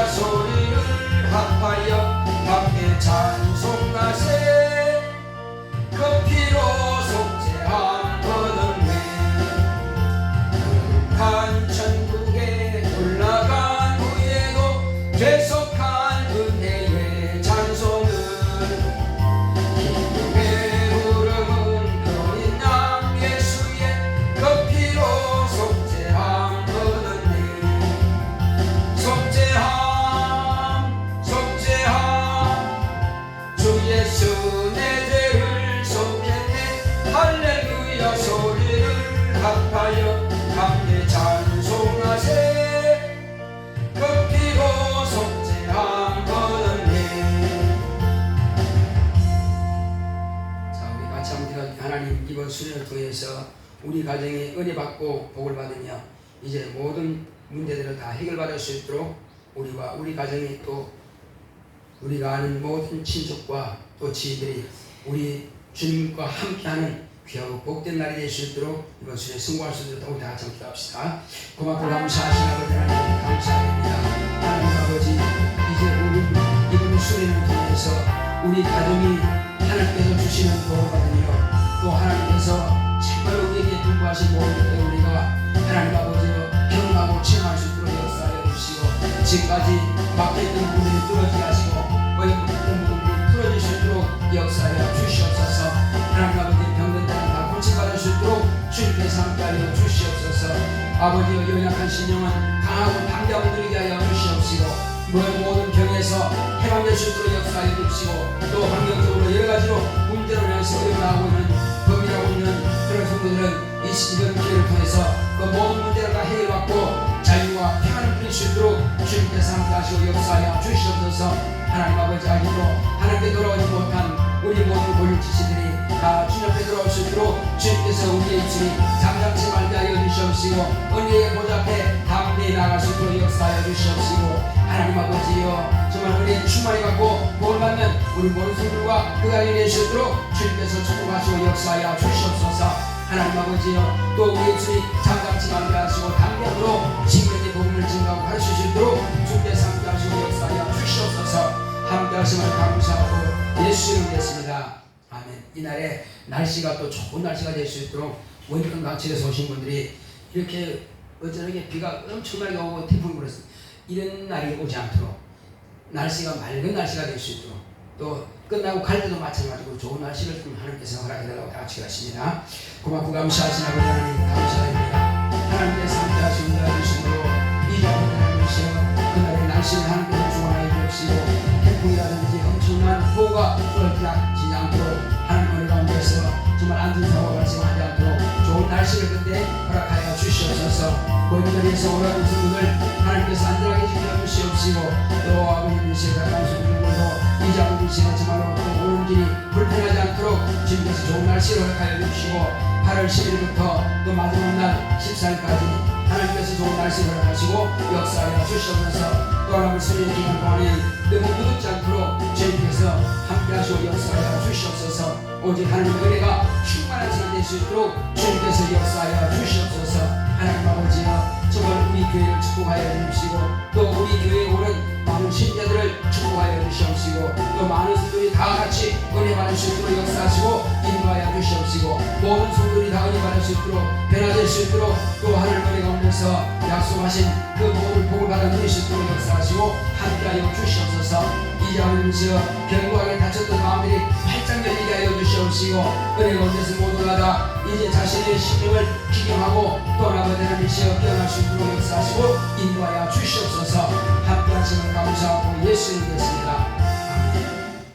소리를 합하여 함께 찬송하세. 그 피로 속죄함 얻었네. 거룩한 천국에 올라간 후에도 계속한 은혜의 찬송을 기쁨의 부름은 어린 양 예수의 그 피로 속죄함 얻었네. 속죄함 예수 내 죄를 속했네. 할렐루야 소리를 합하여 함께 찬송하세. 그 피로 속죄함 얻었네. 자, 우리 같이 한번 기도할게요. 하나님 이번 수련을 통해서 우리 가정에 은혜 받고 복을 받으며 이제 모든 문제들을 다 해결받을 수 있도록 우리와 우리 가정이 또 우리가 아는 모든 친족과 또 지인들이 우리 주님과 함께하는 귀하고 복된 날이 될 수 있도록 이번 수련에 성공할 수 있도록 우리 다 같이 기도합시다. 고맙고 감사하신 아버지 하나님 감사합니다. 하나님 아버지 이제 우리 이번 수련을 통해서 우리 가정이 하나님께서 주시는 복을 받으며 또 하나님께서 정말 우리에게 분부하신 모든 때 우리가 하나님 아버지로 경험하고 체험할 수 있도록 역사하여 주시고 지금까지 막혀있던 부분이 뚫어지게 하시고 어려운 부분을 풀어줄 수 있도록 역사하여 주시옵소서. 하나님 아버지 병든 자는 다 고침받을 수 있도록 주님께서 함께하여 주시옵소서. 아버지의 연약한 신령은 강하고 담대하고 누리게 하여 주시옵시고 모든 병에서 해방될 수 있도록 역사하여 주시고 또 환경적으로 여러 가지로 문제로 인해서 어려워하고 있는 법이라고 있는 그런 성도들은 이번 기회를 통해서 그 모든 문제를 다 해결받고 자유와 평안을 누릴 수 있도록 주님께서 함께하시고 역사하여 주시옵소서. 하나님 아버지 아직도 하나님께 돌아오지 못한 우리 모든 권력 지시들이 다 주님 앞에 돌아올 수 있도록 주님께서 우리의 입술이 잠잠치 말게 하여 주시옵시고 은혜의 보좌 앞에 담대히 나갈 수 있도록 역사하여 주시옵시고 하나님 아버지여 정말 은혜의 충만히 갖고 복을 받는 우리 모든 성들과 그 가정이 될 수 있도록 주님께서 축복하시고 역사하여 주시옵소서. 하나님 아버지여 또 우리의 입술이 잠잠치 말게 하시고 담대함으로 지금의 복음을 증거하고 가르칠 수 있도록 주님께서 함께 하시고 역사하여 주시옵소서. 함께 함께하심을 감사하고 예수 이름 됐습니다. 아멘. 이날에 날씨가 또 좋은 날씨가 될 수 있도록 원권 강측에서 오신 분들이 이렇게 어쩌게 비가 엄청나게 오고 태풍이 불었습니다. 이런 날이 오지 않도록 날씨가 맑은 날씨가 될 수 있도록 또 끝나고 갈 때도 마찬가지로 좋은 날씨를 좀 하나님께서 허락해달라고 다 같이 가십니다. 고맙고 감사하신 아버지 하나님 감사드립니다. 하나님께서 함께하신 은혜와 주심으로 이 자리에 하나님이시여 그날의 날씨를 하나님께서 주관하여 주시고 태풍이라든지 엄청난 폭우가 쏟아지지 않도록 하나님 은혜 가운데서 정말 안전사고가 발생하지 않도록 좋은 날씨를 그때 허락하여 주시옵소서. 모든 자리에서 오라는 분들 하나님께서 안전하게 지켜주시옵시고 또 아버지님이시여 가까운 분들도 이 자리이시여 정말로 또 오는 길이 불편하지 않도록 주님께서 좋은 날씨를 허락하여 주시고 8월 10일부터 또 마지막 날 14일까지 하나님께서 좋은 날씨를 허락하시고 역사하여 주시옵소서. 또 하나님 수련의 기간 동안에 너무 무덥지 않도록 주님께서 함께하시고 역사하여 주시옵소서. 오직 하나님의 은혜가 충만한 시간 될 수 있도록 주님께서 역사하여 주시옵소서. 하나님 아버지여 정말 우리 교회를 축복하여 주시고 또 우리 교회에 오는 많은 신자들을 축복하여 주시옵시고 또 많은 성도들이 다 같이 은혜 받을 수 있도록 역사하시고 인도하여 주시옵시고 모든 성도들이 다 은혜 받을 수 있도록 변화될 수 있도록 또 하나님 은혜 가운데서 약속하신 그 모든 복을 받아 누릴 수 있도록 역사하시고 함께하여 주시옵소서. 이제 하나님이시여 견고하게 다쳤던 마음들이 활짝 열리게 하여 주시옵시고 은혜 가운데서 모두가 다 이제 자신의 심령을 기경하고 또 하나님이시여 깨어날 수 있도록 역사하시고 인도하여 주시옵소서. 함께하심을 감사하고 예수 이름으로 됐습니다. 아멘.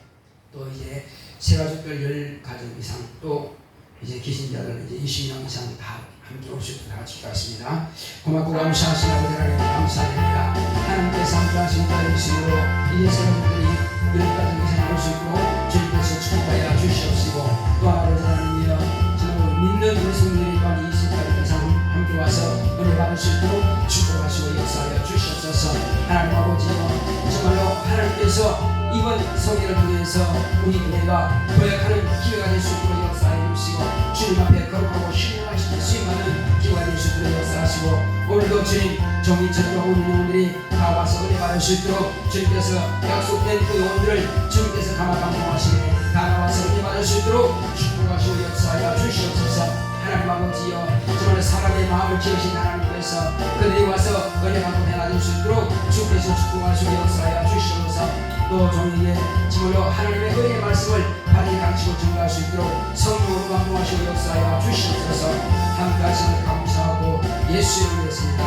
또 이제 새가족들 10가정 이상 또 이제 기신자들 이제 20명 이상 다 함께 올 수 있도록 같이 기도하십니다. 고맙고 감사하신 아버지 하나님 감사드립니다. 하나님께서 함께하신 자의 이심으로 이제 새가족들이 10가정 이상 올 수 있도록 주님께서 축복하여 주시옵시고 또 아버지 하나님이여 정말 믿는 우리 성도들이 또한 20가정 이상 함께 와서 은혜 받을 수 있도록 축복하시고 역사하여 주시옵소서. 하나님 아버지여 정말로 하나님께서 이번 성회를 통해서 우리 교회가 도약하는 기회가 될 수 있도록 역사해 주시고 주님 앞에 거룩하고 신령하신 수임하는 기회가 될 수 있도록 역사하시고 오늘도 주님 종이처럼 우리 영혼들이 다 와서 은혜 받을 수 있도록 주님께서 약속된 그 영혼들을 주님께서 감화감동하시네 다 나와서 은혜 받을 수 있도록 축복하시고 역사하여 주시옵소서. 하나님 아버지여 정말 사람의 마음을 지으신 하나님께서 그들이 와서 은혜 받고 변화될 수 있도록 주께서 축복하시고 역사하여 주시옵소서. 또 종에게 정말로 하나님의 은혜의 말씀을 바르게 가르치고 증거할 수 있도록 성령으로 감동하시고 역사하여 주시옵소서. 함께하심을 감사하고 예수 이름으로 했습니다.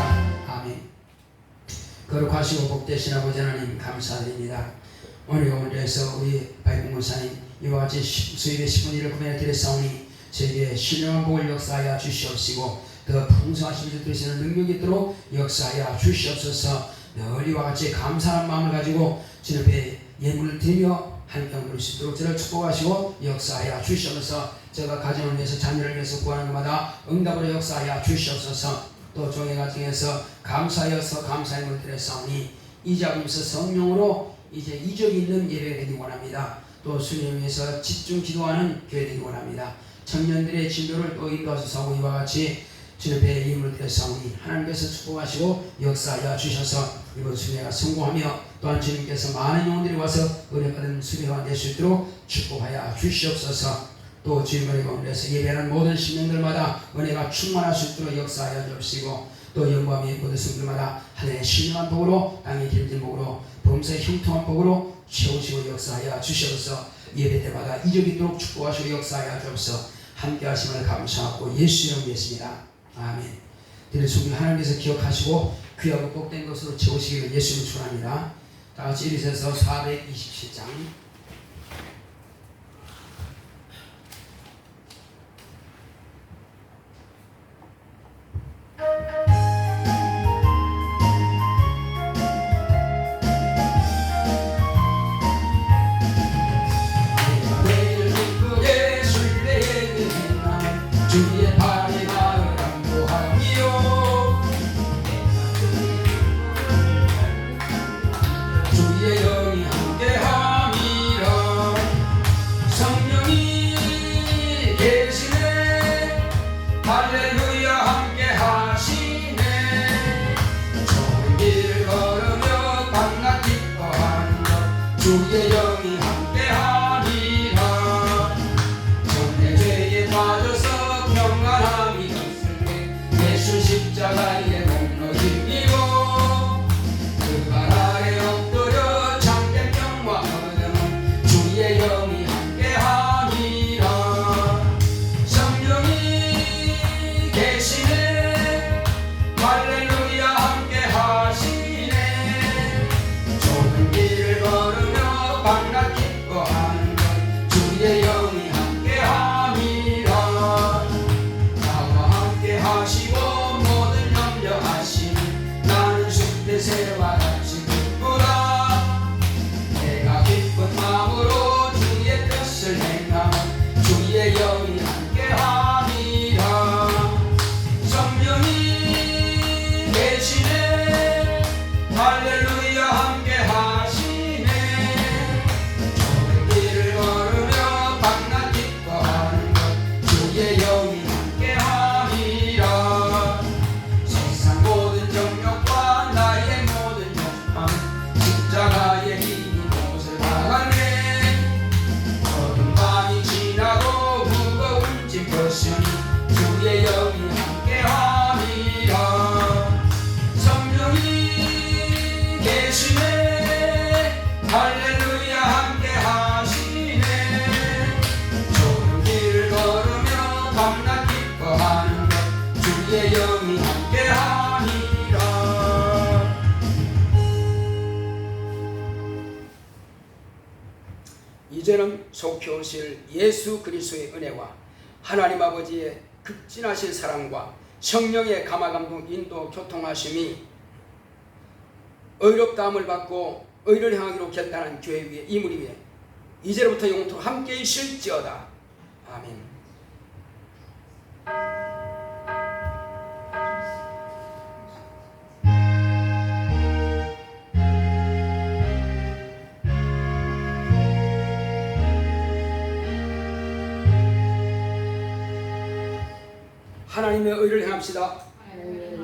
아멘. 거룩하시고 복되신 아버지 하나님 감사드립니다. 오늘 가운데서 우리 박봉 목사님 이와 같이 수입의 10분 일을 구매해 드렸사오니 저에게 신령한 복을 역사하여 주시옵시고 더 풍성하신 줄 되시는 능력이 있도록 역사하여 주시옵소서. 널리와 같이 감사한 마음을 가지고 주님 앞에 예물을 드리며 한평 누릴 수 있도록 저를 축복하시고 역사하여 주시옵소서. 제가 가정을 위해서 자녀를 위해서 구하는 것마다 응답으로 역사하여 주시옵소서. 또 종의 가정에서 감사하여서 감사의 물을 드렸사오니 이제 하면서 성령으로 이제 이적이 있는 예배가 되기 원합니다. 또 주님 위해서 집중 기도하는 교회 되기 원합니다. 청년들의 진도를 또 인도하소서. 이와 같이 주님 앞에 예물을 드렸사오니 하나님께서 축복하시고 역사하여 주셔서 이번 수련회가 성공하며 또한 주님께서 많은 영혼들이 와서 은혜받은 수련회가 될 수 있도록 축복하여 주시옵소서. 또 주님 은혜 가운데서 예배하는 모든 신령들마다 은혜가 충만할 수 있도록 역사하여 주시고 또 영광의 모든 성들마다 하늘의 신령한 복으로 땅의 길진 복으로 범사의 형통한 복으로 채우시고 역사하여 주시옵소서. 예배 때마다 이적이 있도록 축복하시고 역사하여 주옵소서. 함께 하심을 감사하고 예수 이름으로 믿습니다. 아멘. 드릴 소리 하나님께서 기억하시고 귀하고 복된 것으로 채우시기를 예수님 축원합니다. 다 같이 일어서서 427장 주의 발이 나를 안보하며 주의 영이 함께함이라. 성령이 계시네 할렐루야 함께하시네. 좋은 길 걸으며 밤낮 기뻐하는 것 주의 영이 함께하리라. 전내 죄에 빠져서 평안함이 없을 때 예수 십자가의 공로 힘입어 그 발 아래 엎드려 참된 평화 얻으면 주의 영이 함께하리라. 성령이 계시네 할렐루야 함께하시네. 좁은 길을 걸으며 밤낮 기뻐하는 것 주의 영이 함께함이라. 나와 함께하시고 모든 염려하시니 나는 숲대새와 같이 기쁘라. 내가 기쁜 마음으로 주의 뜻을 행하면 주의 영이 함께함이라. 성령이 계시네 할렐루야 함께하시네. 좁은 길을 걸으며 밤낮 기뻐하는 것 주의 영이 함께함이라. 세상 모든 정욕과 나의 모든 욕망 십자가의 힘이 못을 박았네. 어두운 밤이 지나고 무거운 짐 벗으니 주의 영이 함께함이라. 성령이 계시네 할렐루야 함께하시네. 좁은 길을 걸으며 밤낮 기뻐하는 것 주의 영이 함께하니라. 이제는 속히 오실 예수 그리스도의 은혜와 하나님 아버지의 극진하신 사랑과 성령의 감화감동 인도 교통하심이 의롭다함을 받고 의를 행하기로 결단한 교회 위에 이 무리 위에 이제로부터 영원토록 함께 있을지어다. 아멘. 하나님의 의를 행합시다. 하나님의